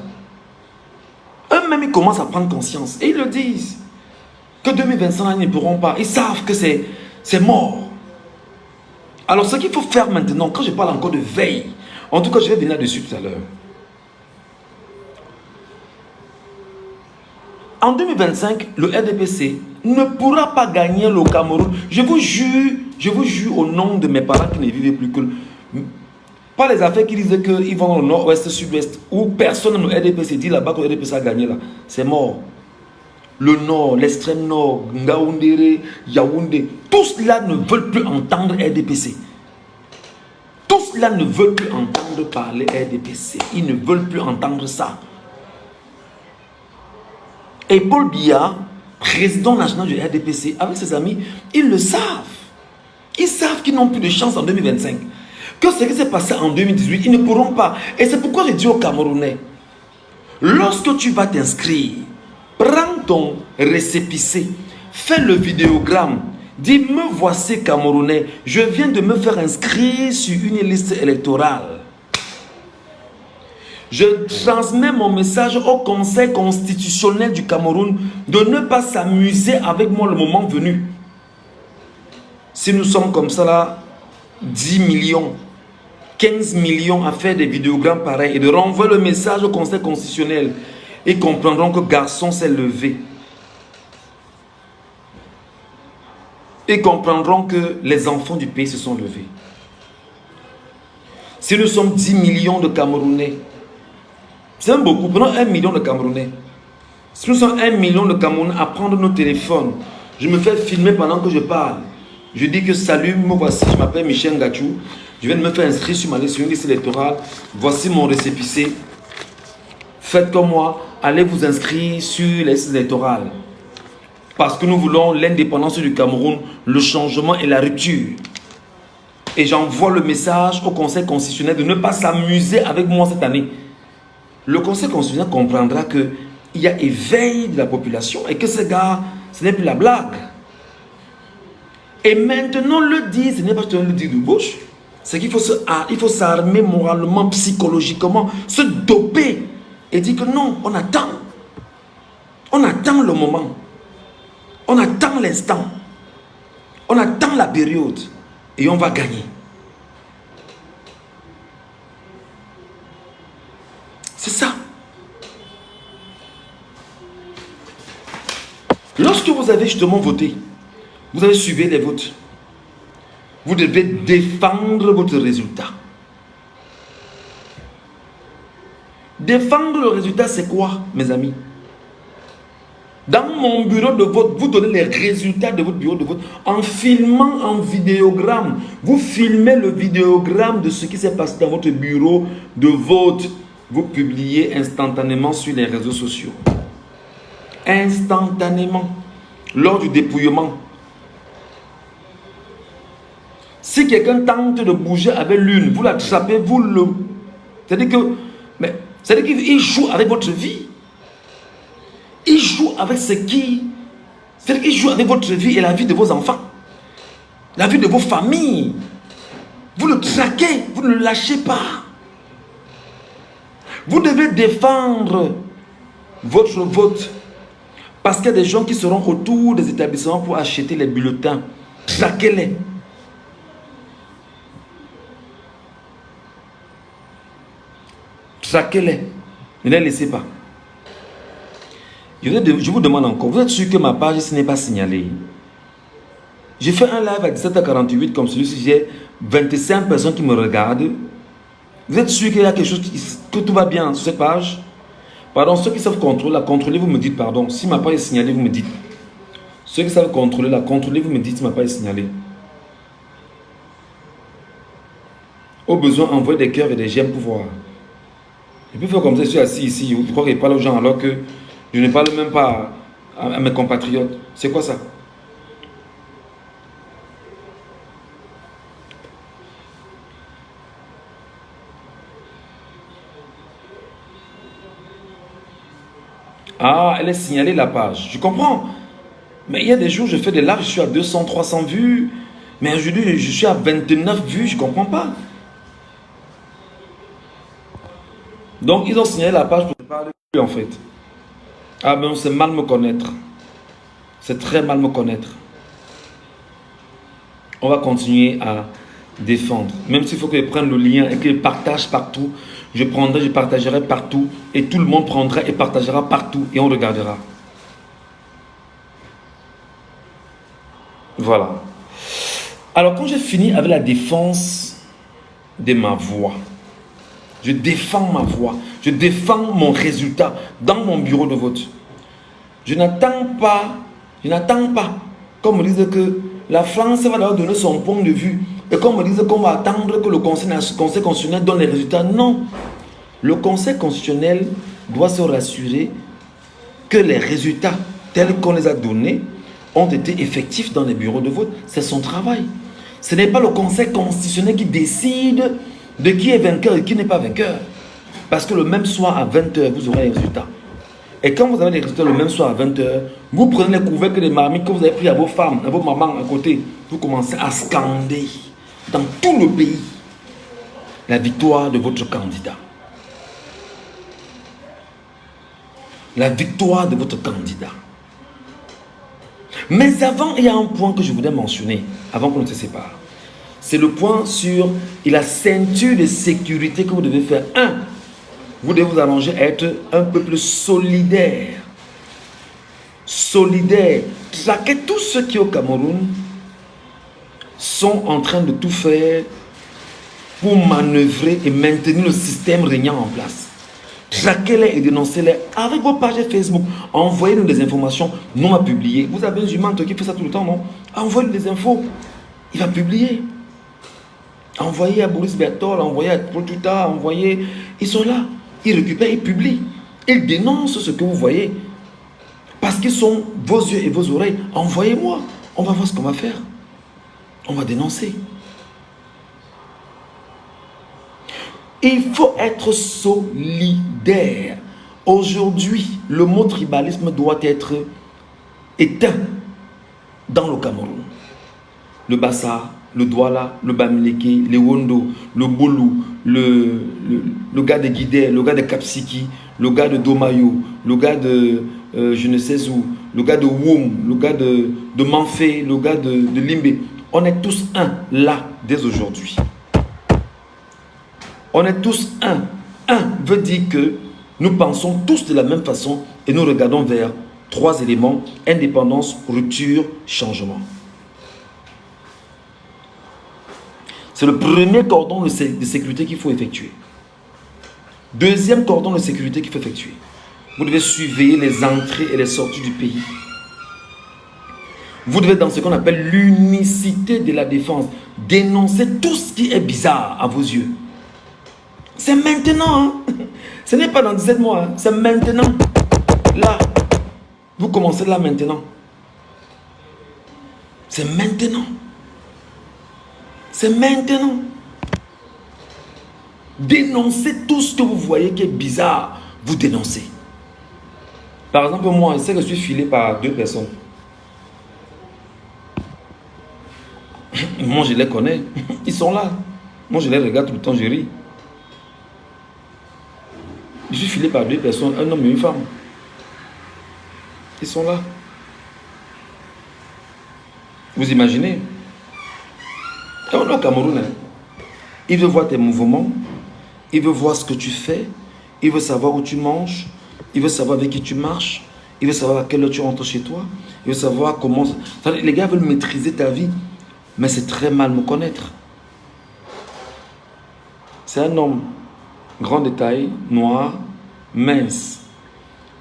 S1: Eux-mêmes ils commencent à prendre conscience. Et ils le disent. Que 2025 là, ils ne pourront pas. Ils savent que c'est mort. Alors ce qu'il faut faire maintenant, quand je parle encore de veille, en tout cas je vais venir dessus tout à l'heure. En 2025, le RDPC ne pourra pas gagner le Cameroun. Je vous jure au nom de mes parents qui ne vivaient plus que... Pas les affaires qui disent qu'ils vont au nord-ouest, sud-ouest, où personne ne RDPC dit là-bas que le RDPC a gagné là. C'est mort. Le nord, l'extrême nord, Ngaoundéré, Yaoundé, tous cela ne veulent plus entendre RDPC. Tous cela ne veulent plus entendre parler RDPC. Ils ne veulent plus entendre ça. Et Paul Biya, président national du RDPC, avec ses amis, ils le savent. Ils savent qu'ils n'ont plus de chance en 2025. Que ce qui s'est passé en 2018, ils ne pourront pas. Et c'est pourquoi je dis aux Camerounais, lorsque tu vas t'inscrire, prends ton récépissé, fais le vidéogramme, dis me voici Camerounais, je viens de me faire inscrire sur une liste électorale. Je transmets mon message au Conseil constitutionnel du Cameroun de ne pas s'amuser avec moi le moment venu. Si nous sommes comme ça là, 10 millions, 15 millions à faire des vidéogrammes pareils et de renvoyer le message au Conseil constitutionnel, ils comprendront que garçon s'est levé. Ils comprendront que les enfants du pays se sont levés. Si nous sommes 10 millions de Camerounais, c'est beaucoup, prenons 1 million de Camerounais. Si nous sommes 1 million de Camerounais à prendre nos téléphones, je me fais filmer pendant que je parle. Je dis que salut, me voici, je m'appelle Michel Gachou. Je viens de me faire inscrire sur ma liste électorale. Voici mon récépissé. Faites comme moi, allez vous inscrire sur les listes électorales. Parce que nous voulons l'indépendance du Cameroun, le changement et la rupture. Et j'envoie le message au Conseil constitutionnel de ne pas s'amuser avec moi cette année. Le Conseil constitutionnel comprendra qu'il y a éveil de la population et que ces gars, ce n'est plus la blague. Et maintenant, le dire, ce n'est pas le dire de bouche. C'est qu'il faut s'armer moralement, psychologiquement, se doper et dire que non, on attend. On attend le moment. On attend l'instant. On attend la période. Et on va gagner. C'est ça. Lorsque vous avez justement voté, vous avez suivi les votes, vous devez défendre votre résultat. Défendre le résultat, c'est quoi, mes amis? Dans mon bureau de vote, vous donnez les résultats de votre bureau de vote en filmant en vidéogramme. Vous filmez le vidéogramme de ce qui s'est passé dans votre bureau de vote. Vous publiez instantanément sur les réseaux sociaux. Instantanément. Lors du dépouillement. Si quelqu'un tente de bouger avec l'une, vous l'attrapez, vous le... C'est-à-dire qu'il joue avec votre vie. Il joue avec ce qui... C'est-à-dire qu'il joue avec votre vie et la vie de vos enfants. La vie de vos familles. Vous le traquez, vous ne le lâchez pas. Vous devez défendre votre vote. Parce qu'il y a des gens qui seront autour des établissements pour acheter les bulletins. Traquez-les. Traquez-les. Ne les laissez pas. Je vous demande encore, vous êtes sûr que ma page ce n'est pas signalée? J'ai fait un live à 17h48 comme celui-ci, j'ai 25 personnes qui me regardent. Vous êtes sûr qu'il y a quelque chose, que tout va bien sur cette page? Pardon, ceux qui savent contrôler, la contrôler, vous me dites pardon. Si ma page est signalée, vous me dites. Ceux qui savent contrôler, la contrôler, vous me dites si ma page est signalée. Au besoin, envoyez des cœurs et des j'aime pour voir. Je peux faire comme ça, je suis assis ici, je crois que je parle aux gens alors que je ne parle même pas à mes compatriotes. C'est quoi ça? Ah, elle est signalée la page. Je comprends. Mais il y a des jours, je fais des lives, je suis à 200, 300 vues. Mais aujourd'hui, je suis à 29 vues, je ne comprends pas. Donc, ils ont signalé la page pour ne parler plus en fait. Ah, mais c'est mal me connaître. C'est très mal me connaître. On va continuer à défendre. Même s'il faut que je prenne le lien et que je partage partout, je prendrai, je partagerai partout et tout le monde prendra et partagera partout et on regardera. Voilà. Alors quand j'ai fini avec la défense de ma voix, je défends ma voix, je défends mon résultat dans mon bureau de vote. Je n'attends pas, qu'on me dise que la France va leur donner son point de vue et qu'on me dise qu'on va attendre que le Conseil constitutionnel donne les résultats. Non. Le Conseil constitutionnel doit se rassurer que les résultats tels qu'on les a donnés ont été effectifs dans les bureaux de vote. C'est son travail. Ce n'est pas le Conseil constitutionnel qui décide de qui est vainqueur et qui n'est pas vainqueur. Parce que le même soir à 20 h, vous aurez les résultats. Et quand vous avez les résultats le même soir à 20 h, vous prenez les couvercles des marmites que vous avez pris à vos femmes, à vos mamans à côté. Vous commencez à scander dans tout le pays la victoire de votre candidat. la victoire de votre candidat. Mais avant, il y a un point que je voudrais mentionner, avant qu'on ne se sépare. C'est le point sur la ceinture de sécurité que vous devez faire. Un, vous devez vous arranger à être un peuple solidaire. Solidaire. Traquez tous ceux qui au Cameroun sont en train de tout faire pour manœuvrer et maintenir le système régnant en place. Traquez-les et dénoncez-les avec vos pages Facebook. Envoyez-nous des informations non à publier. Vous avez un humain qui fait ça tout le temps, non? Envoyez-nous des infos. Il va publier. Envoyez à Boris Bertol, envoyez à Protuta, envoyez. Ils sont là. Ils récupèrent, ils publient. Ils dénoncent ce que vous voyez. Parce qu'ils sont vos yeux et vos oreilles. Envoyez-moi. On va voir ce qu'on va faire. On va dénoncer. Il faut être solidaire. Aujourd'hui, le mot tribalisme doit être éteint dans le Cameroun. Le Bassa, le Douala, le Bamileke, le Wondo, le Boulou, le gars de Guidé, le gars de Kapsiki, le gars de Domayo, le gars de je ne sais où, le gars de Woum, le gars de Manfé, le gars de Limbe. On est tous un là dès aujourd'hui. On est tous un. Un veut dire que nous pensons tous de la même façon et nous regardons vers trois éléments: indépendance, rupture, changement. C'est le premier cordon de sécurité qu'il faut effectuer. Deuxième cordon de sécurité qu'il faut effectuer. Vous devez surveiller les entrées et les sorties du pays. Vous devez, dans ce qu'on appelle l'unicité de la défense, dénoncer tout ce qui est bizarre à vos yeux. C'est maintenant. Hein? Ce n'est pas dans 17 mois. Hein? C'est maintenant. Là. Vous commencez là maintenant. C'est maintenant. C'est maintenant. Dénoncez tout ce que vous voyez qui est bizarre. Vous dénoncez. Par exemple, moi, je sais que je suis filé par 2 personnes. Moi, je les connais. Ils sont là. Moi, je les regarde tout le temps, je ris. Je suis filé par 2 personnes, un homme et une femme. Ils sont là. Vous imaginez? Et on est au Cameroun. Il veut voir tes mouvements. Il veut voir ce que tu fais. Il veut savoir où tu manges. Il veut savoir avec qui tu marches. Il veut savoir à quelle heure tu rentres chez toi. Il veut savoir comment... Les gars veulent maîtriser ta vie. Mais c'est très mal me connaître. C'est un homme grand de taille, noir, mince.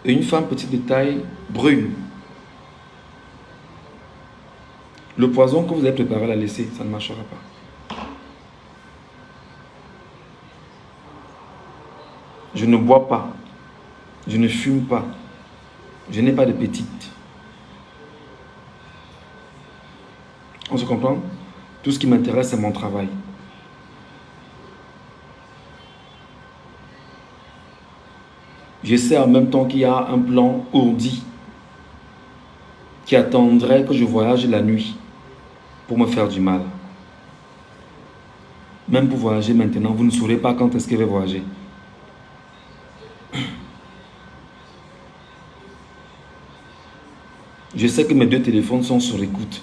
S1: Et une femme petite de taille, brune. Le poison que vous avez préparé à la laisser, ça ne marchera pas. Je ne bois pas. Je ne fume pas. Je n'ai pas de petite. On se comprend? Tout ce qui m'intéresse, c'est mon travail. Je sais en même temps qu'il y a un plan ourdi qui attendrait que je voyage la nuit pour me faire du mal. Même pour voyager maintenant, vous ne saurez pas quand est-ce que je vais voyager. Je sais que mes 2 téléphones sont sur écoute.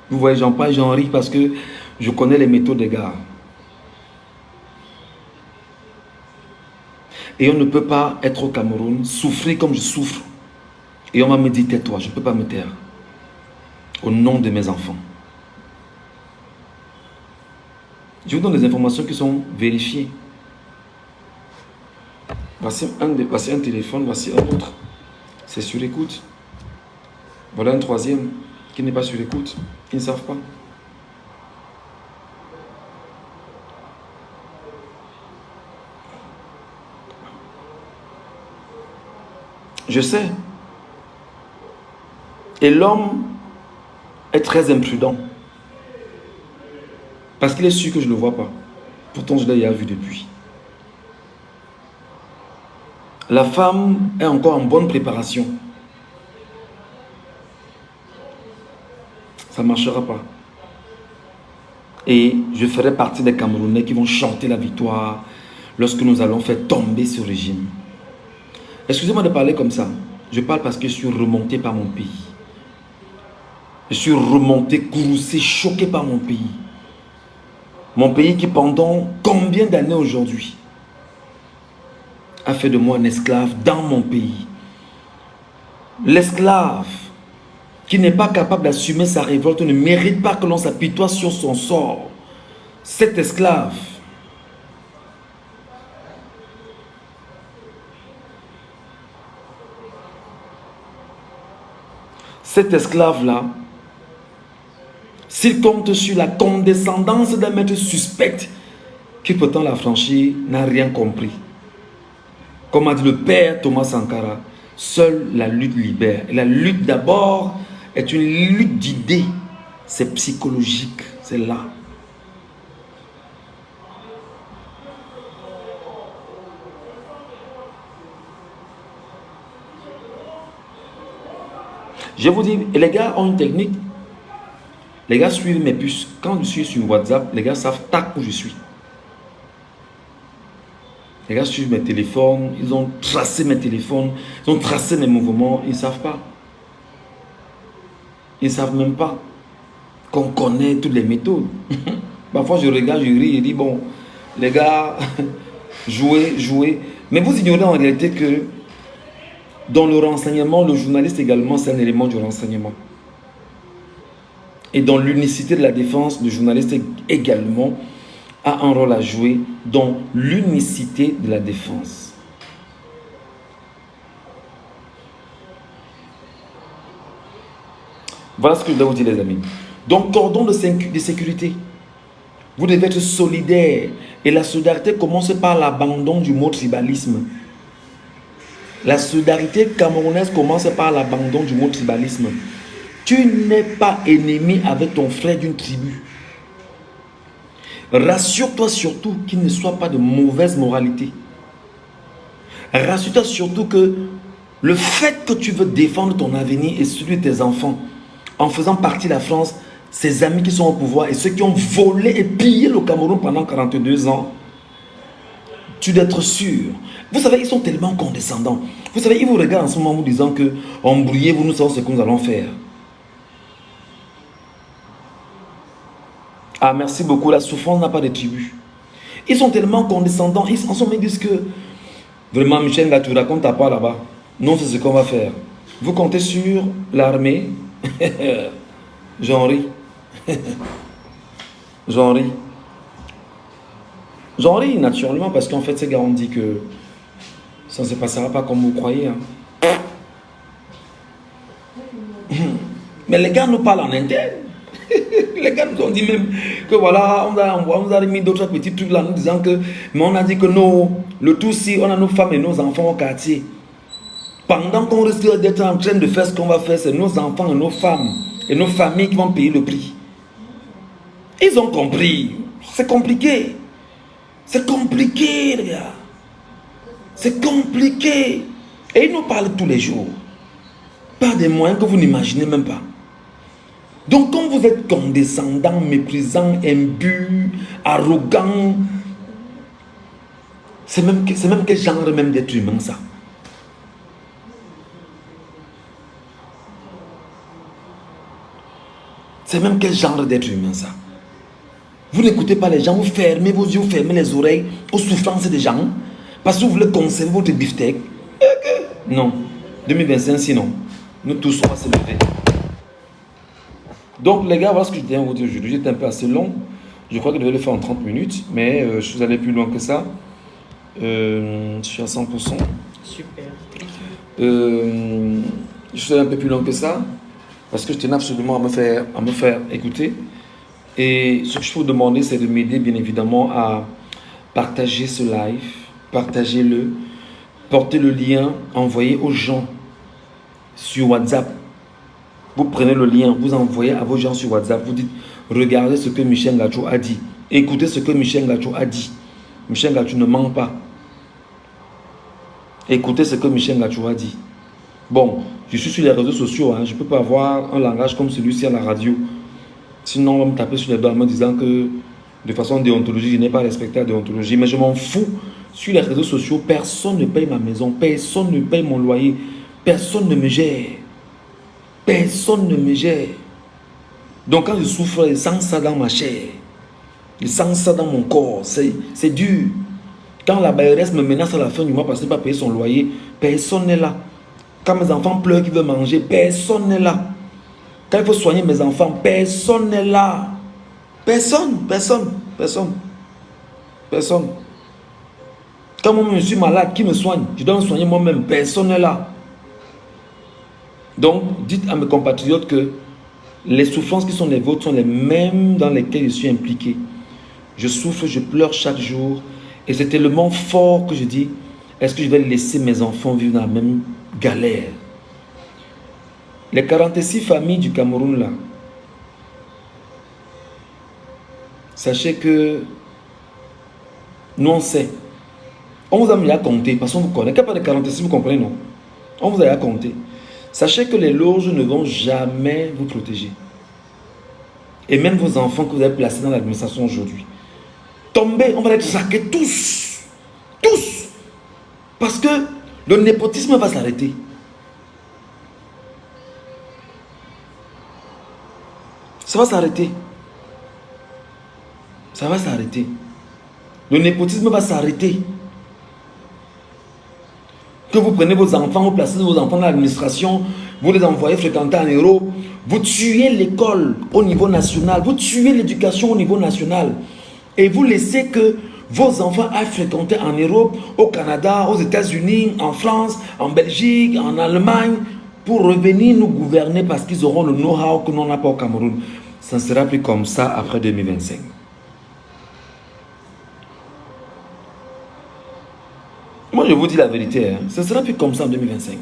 S1: Vous voyez, j'en parle, j'en ris parce que je connais les méthodes des gars. Et on ne peut pas être au Cameroun, souffrir comme je souffre. Et on va me dire, tais-toi, je ne peux pas me taire. Au nom de mes enfants. Je vous donne des informations qui sont vérifiées. Voici un téléphone, voici un autre. C'est sur écoute. Voilà un troisième qui n'est pas sur écoute. Ils ne savent pas. Je sais. Et l'homme est très imprudent. Parce qu'il est sûr que je ne le vois pas. Pourtant, je l'ai déjà vu depuis. La femme est encore en bonne préparation. Ça ne marchera pas. Et je ferai partie des Camerounais qui vont chanter la victoire. lorsque nous allons faire tomber ce régime. Excusez-moi de parler comme ça. Je parle parce que je suis remonté par mon pays. Je suis remonté, courroucé, choqué par mon pays. Mon pays qui pendant combien d'années aujourd'hui a fait de moi un esclave dans mon pays. L'esclave qui n'est pas capable d'assumer sa révolte ne mérite pas que l'on s'apitoie sur son sort. Cet esclave là, s'il compte sur la condescendance d'un maître suspect qui pourtant l'a franchi, n'a rien compris. Comme a dit le père Thomas Sankara, seule la lutte libère. Et la lutte d'abord est une lutte d'idées. C'est psychologique, c'est là. Je vous dis, et les gars ont une technique. Les gars suivent mes puces. Quand je suis sur WhatsApp, les gars savent tac où je suis. Les gars suivent mes téléphones, ils ont tracé mes téléphones, ils ont tracé mes mouvements, ils ne savent pas. Ils ne savent même pas qu'on connaît toutes les méthodes. Parfois je regarde, je ris et dis bon, les gars, jouez. Mais vous ignorez en réalité que dans le renseignement, le journaliste également, c'est un élément du renseignement. Et dans l'unicité de la défense, le journaliste également a un rôle à jouer dans l'unicité de la défense. Voilà ce que je dois vous dire, les amis. Donc, cordon de sécurité. Vous devez être solidaire. Et la solidarité commence par l'abandon du mot tribalisme. La solidarité camerounaise commence par l'abandon du mot tribalisme. Tu n'es pas ennemi avec ton frère d'une tribu. Rassure-toi surtout qu'il ne soit pas de mauvaise moralité. Rassure-toi surtout que le fait que tu veux défendre ton avenir et celui de tes enfants, en faisant partie de la France, ses amis qui sont au pouvoir et ceux qui ont volé et pillé le Cameroun pendant 42 ans, tu dois être sûr. Vous savez, ils sont tellement condescendants. Vous savez, ils vous regardent en ce moment en vous disant que embrouillez-vous, nous savons ce que nous allons faire. Ah, merci beaucoup. La souffrance n'a pas de tribu. Ils sont tellement condescendants. Ils en sont ils disent que vraiment, Michel, là, tu racontes ta part là-bas. Non, c'est ce qu'on va faire. Vous comptez sur l'armée. J'en ris. J'en ris. J'en ris naturellement parce qu'en fait, ces gars ont dit que ça ne se passera pas comme vous croyez. Hein. Mais les gars nous parlent en interne. Les gars nous ont dit même que voilà, on a mis d'autres petits trucs là, nous disant que, mais on a dit que non, le tout si on a nos femmes et nos enfants au quartier. Pendant qu'on risque d'être en train de faire ce qu'on va faire, c'est nos enfants et nos femmes et nos familles qui vont payer le prix. Ils ont compris. C'est compliqué. C'est compliqué, les gars. C'est compliqué. Et ils nous parlent tous les jours. Par des moyens que vous n'imaginez même pas. Donc quand vous êtes condescendant, méprisant, imbu, arrogant, c'est même quel genre même d'être humain ça? C'est même quel genre d'être humain ça? Vous n'écoutez pas les gens, vous fermez vos yeux, vous fermez les oreilles aux souffrances des gens parce que vous voulez conserver votre beefsteak. Non, 2025 sinon, nous tous on va se lever. Donc les gars, voilà ce que je tiens à vous dire aujourd'hui. J'étais un peu assez long. Je crois que je devais le faire en 30 minutes, mais je suis allé plus loin que ça. Je suis à 100%.
S2: Super.
S1: Je suis allé un peu plus loin que ça parce que je tenais absolument à me faire écouter. Et ce que je peux vous demander, c'est de m'aider bien évidemment à partager ce live, partagez-le, portez le lien, envoyez aux gens sur WhatsApp. Vous prenez le lien, vous envoyez à vos gens sur WhatsApp, vous dites, regardez ce que Michel Ngacho a dit. Écoutez ce que Michel Ngacho a dit. Michel Ngacho ne ment pas. Écoutez ce que Michel Ngacho a dit. Bon, je suis sur les réseaux sociaux, hein, je ne peux pas avoir un langage comme celui-ci à la radio. Sinon, on va me taper sur les doigts en me disant que de façon déontologique, je n'ai pas respecté la déontologie. Mais je m'en fous sur les réseaux sociaux, personne ne paye ma maison, personne ne paye mon loyer, personne ne me gère. Personne ne me gère. Donc quand je souffre, je sens ça dans ma chair. Je sens ça dans mon corps. C'est dur. Quand la bailleresse me menace à la fin du mois parce qu'elle ne peut pas payer son loyer, personne n'est là. Quand mes enfants pleurent qu'ils veulent manger, personne n'est là. Quand il faut soigner mes enfants, personne n'est là. Personne. Quand moi je suis malade, qui me soigne? Je dois me soigner moi-même. Personne n'est là. Donc, dites à mes compatriotes que les souffrances qui sont les vôtres sont les mêmes dans lesquelles je suis impliqué. Je souffre, je pleure chaque jour. Et c'est tellement fort que je dis, est-ce que je vais laisser mes enfants vivre dans la même galère? Les 46 familles du Cameroun, là, sachez que nous, on sait. On vous a mis à compter, parce qu'on vous connaît. Quand pas de 46, vous comprenez, non? On vous a mis à compter. Sachez que les loges ne vont jamais vous protéger. Et même vos enfants que vous avez placés dans l'administration aujourd'hui. Tombez, on va les traquer tous. Tous. Parce que le népotisme va s'arrêter. Ça va s'arrêter. Ça va s'arrêter. Le népotisme va s'arrêter. Que vous prenez vos enfants, vous placez vos enfants dans l'administration, vous les envoyez fréquenter en Europe, vous tuez l'école au niveau national, vous tuez l'éducation au niveau national. Et vous laissez que vos enfants aillent fréquenter en Europe, au Canada, aux États-Unis, en France, en Belgique, en Allemagne, pour revenir nous gouverner parce qu'ils auront le know-how que nous n'a pas au Cameroun. Ça ne sera plus comme ça après 2025. Moi, je vous dis la vérité, hein, ça ne sera plus comme ça en 2025.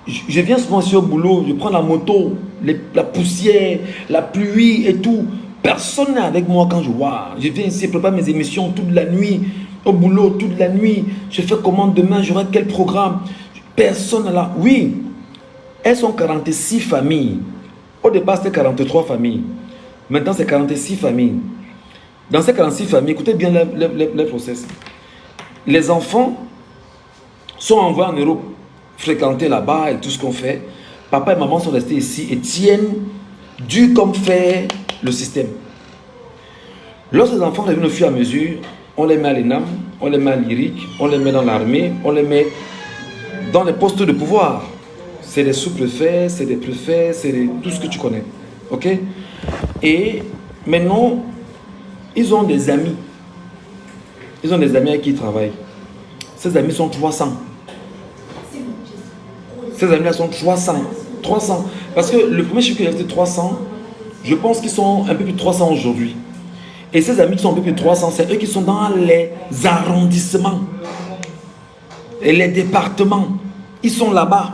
S1: Je viens souvent ici au boulot, je prends la moto, la poussière, la pluie et tout. Personne n'est avec moi quand je vois. Je viens ici, je prépare mes émissions toute la nuit, au boulot toute la nuit. Je fais comment demain, j'aurai quel programme. Personne n'est là. Oui, elles sont 46 familles. Au départ, c'était 43 familles. Maintenant, c'est 46 familles. Dans ces 46 familles, écoutez bien les process. Les enfants sont envoyés en Europe, fréquenter là-bas et tout ce qu'on fait. Papa et maman sont restés ici et tiennent dur comme fer le système. Lorsque les enfants reviennent au fur et à mesure, on les met à l'ENAM, on les met à l'IRIC, on les met dans l'armée, on les met dans les postes de pouvoir. C'est les sous-préfets, c'est des préfets, c'est tout ce que tu connais. Ok? Et maintenant, ils ont des amis. Ils ont des amis avec qui ils travaillent. Ces amis sont 300. Ces amis-là sont 300. 300. Parce que le premier chiffre qu'il y avait, c'était 300. Je pense qu'ils sont un peu plus de 300 aujourd'hui. Et ces amis qui sont un peu plus de 300, c'est eux qui sont dans les arrondissements. Et les départements. Ils sont là-bas.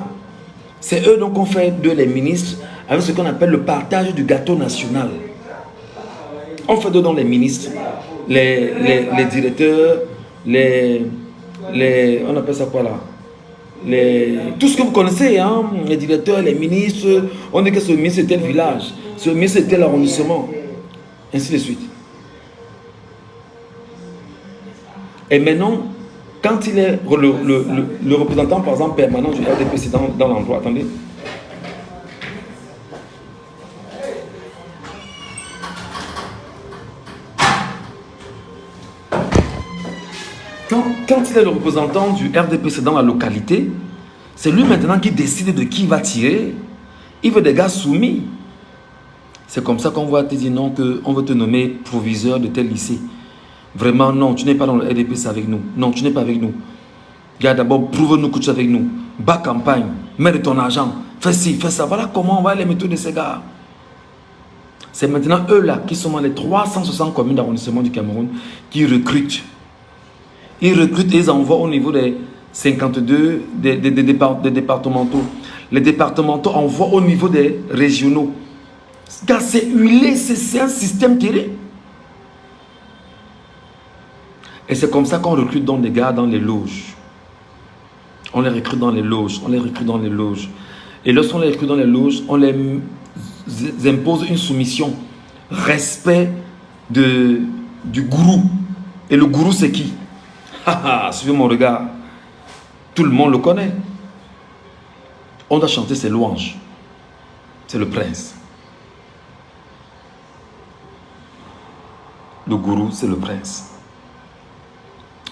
S1: C'est eux donc qu'on fait de les ministres avec ce qu'on appelle le partage du gâteau national. On fait dedans les ministres, les directeurs, on appelle ça quoi là? Tout ce que vous connaissez, hein, les directeurs, les ministres, on dit que ce ministre c'était le village, ce ministre c'était l'arrondissement, ainsi de suite. Et maintenant, quand il est le représentant par exemple permanent du RDPC dans l'endroit, attendez. Quand il est le représentant du RDPC dans la localité, c'est lui maintenant qui décide de qui il va tirer. Il veut des gars soumis. C'est comme ça qu'on va te dire non, qu'on veut te nommer proviseur de tel lycée. Vraiment, non, tu n'es pas dans le RDPC avec nous. Non, tu n'es pas avec nous. Gars, d'abord, prouve-nous que tu es avec nous. Bas campagne, mets de ton argent, fais ci, fais ça. Voilà comment on va les méthodes de ces gars. C'est maintenant eux là qui sont dans les 360 communes d'arrondissement du Cameroun qui recrutent. Ils recrutent et ils envoient au niveau des 52 des départementaux. Les départementaux envoient au niveau des régionaux. Car c'est huilé, c'est un système terrible. Et c'est comme ça qu'on recrute dans les gars dans les loges. On les recrute dans les loges, on les recrute dans les loges. Et lorsqu'on les recrute dans les loges, on les impose une soumission, respect du gourou. Et le gourou, c'est qui? Suivez mon regard. Tout le monde le connaît. On doit chanter ses louanges. C'est le prince. Le gourou, c'est le prince.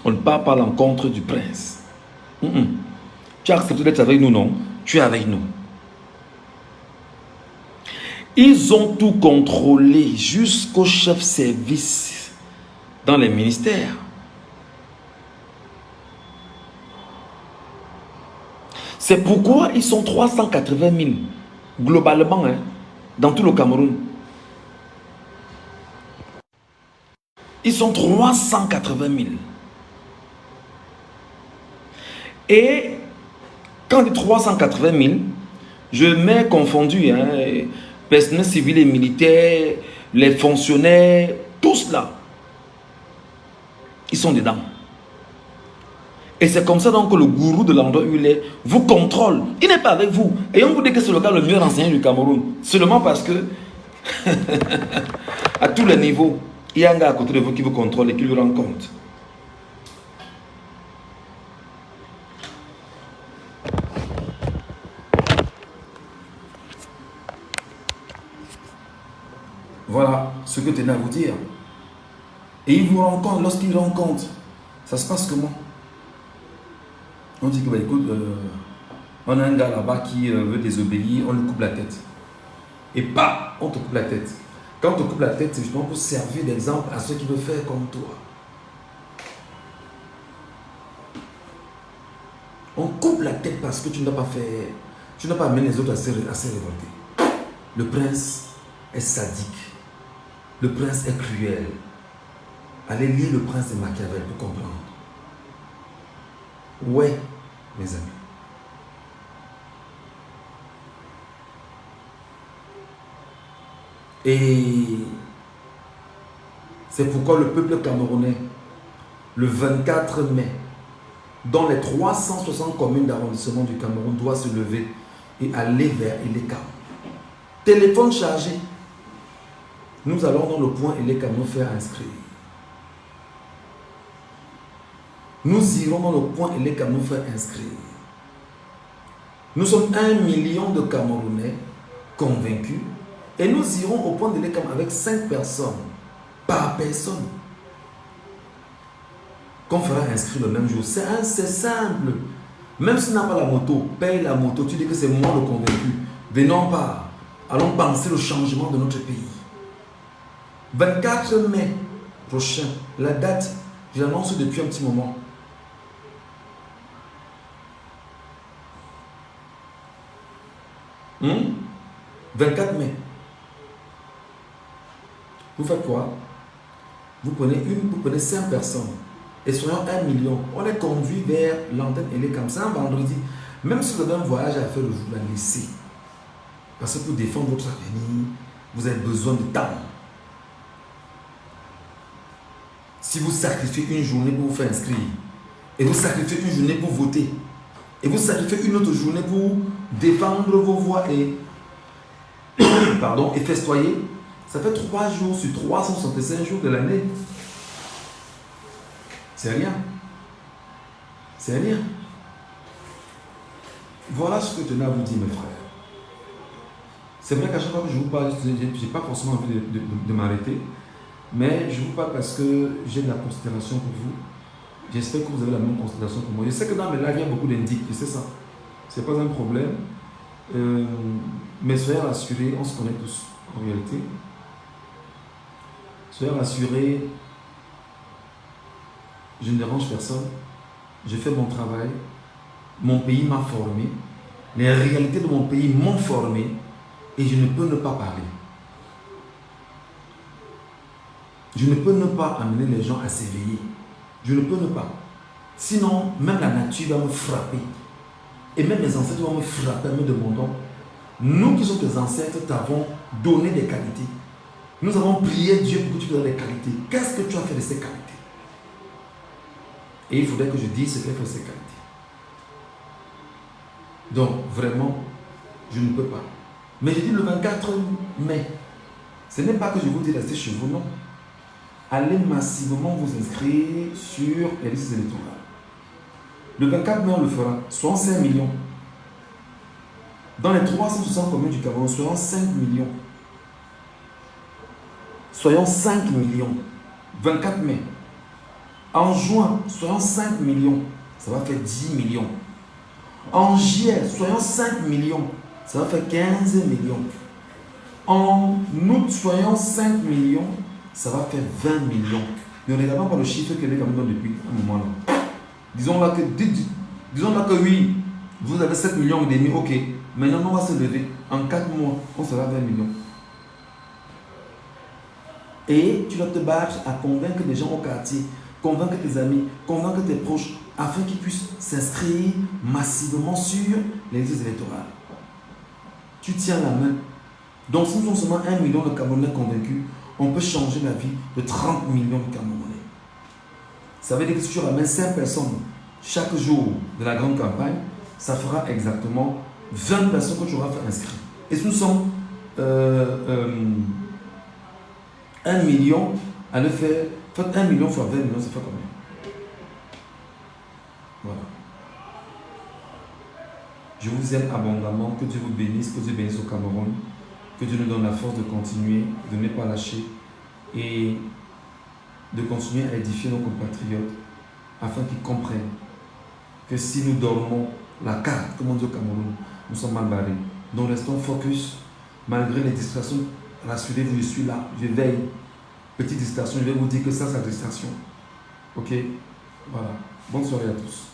S1: On ne part pas à l'encontre du prince. Tu as accepté d'être avec nous, non? Tu es avec nous. Ils ont tout contrôlé jusqu'au chef service dans les ministères. C'est pourquoi ils sont 380 000 globalement dans tout le Cameroun. Ils sont 380 000. Et quand je dis 380 000, je mets confondu personnel civil et militaire, les fonctionnaires, tous là. Ils sont dedans. Et c'est comme ça donc que le gourou de l'endroit où il est vous contrôle. Il n'est pas avec vous. Et on vous dit que c'est le gars le mieux renseigné du Cameroun. Seulement parce que, à tous les niveaux, il y a un gars à côté de vous qui vous contrôle et qui lui rend compte. Voilà ce que je tenais à vous dire. Et il vous rend compte, lorsqu'il rend compte, ça se passe comment? On dit que, bah, écoute, on a un gars là-bas qui veut désobéir, on lui coupe la tête. Et pas, on te coupe la tête. Quand on te coupe la tête, c'est justement pour servir d'exemple à ceux qui veulent faire comme toi. On coupe la tête parce que tu n'as pas fait, tu n'as pas amené les autres à se révolter. Le prince est sadique. Le prince est cruel. Allez lire le prince de Machiavel pour comprendre. Ouais, mes amis. Et c'est pourquoi le peuple camerounais, le 24 mai, dans les 360 communes d'arrondissement du Cameroun, doit se lever et aller vers Eleka. Téléphone chargé. Nous allons dans le point Eleka nous faire inscrire. Nous irons dans le point Eleka nous faire inscrire. Nous sommes 1 million de Camerounais convaincus et nous irons au point Eleka avec 5 personnes par personne qu'on fera inscrire le même jour. C'est simple. Même si tu n'as pas la moto, paye la moto. Tu dis que c'est moi le convaincu. Venons pas. Allons penser le changement de notre pays. 24 mai prochain, la date, je l'annonce depuis un petit moment. Hmm? 24 mai. Vous faites quoi? Vous prenez 5 personnes et soyons 1 million. On est conduit vers l'antenne Eleka comme ça un vendredi. Même si vous avez un voyage à faire le jour, la laissez. Parce que pour défendre votre avenir, vous avez besoin de temps. Si vous sacrifiez une journée pour vous faire inscrire, et vous sacrifiez une journée pour voter, et vous sacrifiez une autre journée pour défendre vos voix et, et festoyer, ça fait 3 jours sur 365 jours de l'année. C'est rien. C'est rien. Voilà ce que je tenais à vous dire, mes frères. C'est vrai qu'à chaque fois que je vous parle, je n'ai pas forcément envie de m'arrêter. Mais je vous parle parce que j'ai de la considération pour vous. J'espère que vous avez la même considération pour moi. Je sais que dans mes lives, il y a beaucoup d'indices, je sais ça. Ce n'est pas un problème. Mais soyez rassurés, on se connaît tous en réalité. Soyez rassurés, je ne dérange personne. Je fais mon travail. Mon pays m'a formé. Les réalités de mon pays m'ont formé. Et je ne peux ne pas parler. Je ne peux ne pas amener les gens à s'éveiller. Je ne peux ne pas. Sinon, même la nature va me frapper. Et même les ancêtres vont me frapper en me demandant, nous qui sommes tes ancêtres, t'avons donné des qualités. Nous avons prié Dieu pour que tu donnes des qualités. Qu'est-ce que tu as fait de ces qualités? Et il faudrait que je dise ce qu'il fait de ces qualités. Donc, vraiment, je ne peux pas. Mais je dis le 24 mai. Ce n'est pas que je vous dis rester chez vous, non. allez massivement vous inscrire sur les listes électorales. Le 24 mai, on le fera. Soyons 5 millions. Dans les 360 communes du Cameroun, soyons 5 millions. Soyons 5 millions. 24 mai. En juin, soyons 5 millions. Ça va faire 10 millions. En juillet, soyons 5 millions. Ça va faire 15 millions. En août, soyons 5 millions. Ça va faire 20 millions. Ne regardons pas le chiffre que les Camerounais donnent depuis un moment là. Disons là que oui, vous avez 7 millions et demi, ok. Maintenant, on va se lever. En 4 mois, on sera 20 millions. Et tu dois te battre à convaincre des gens au quartier, convaincre tes amis, convaincre tes proches, afin qu'ils puissent s'inscrire massivement sur les listes électorales. Tu tiens la main. Donc, si nous sommes seulement 1 million de Camerounais convaincus, on peut changer la vie de 30 millions de Camerounais. Ça veut dire que si tu ramènes 5 personnes chaque jour de la grande campagne, ça fera exactement 20 personnes que tu auras fait inscrire. Et si nous sommes 1 million, à le faire, faites 1 million fois 20 millions, ça fait combien? Voilà. Je vous aime abondamment, que Dieu vous bénisse, que Dieu bénisse au Cameroun, que Dieu nous donne la force de continuer, de ne pas lâcher et de continuer à édifier nos compatriotes afin qu'ils comprennent que si nous dormons la carte, comme on dit au Cameroun, nous sommes mal barrés. Donc restons focus, malgré les distractions. Rassurez-vous, je suis là, je veille. Petite distraction, je vais vous dire que ça, c'est la distraction. Ok? Voilà. Bonne soirée à tous.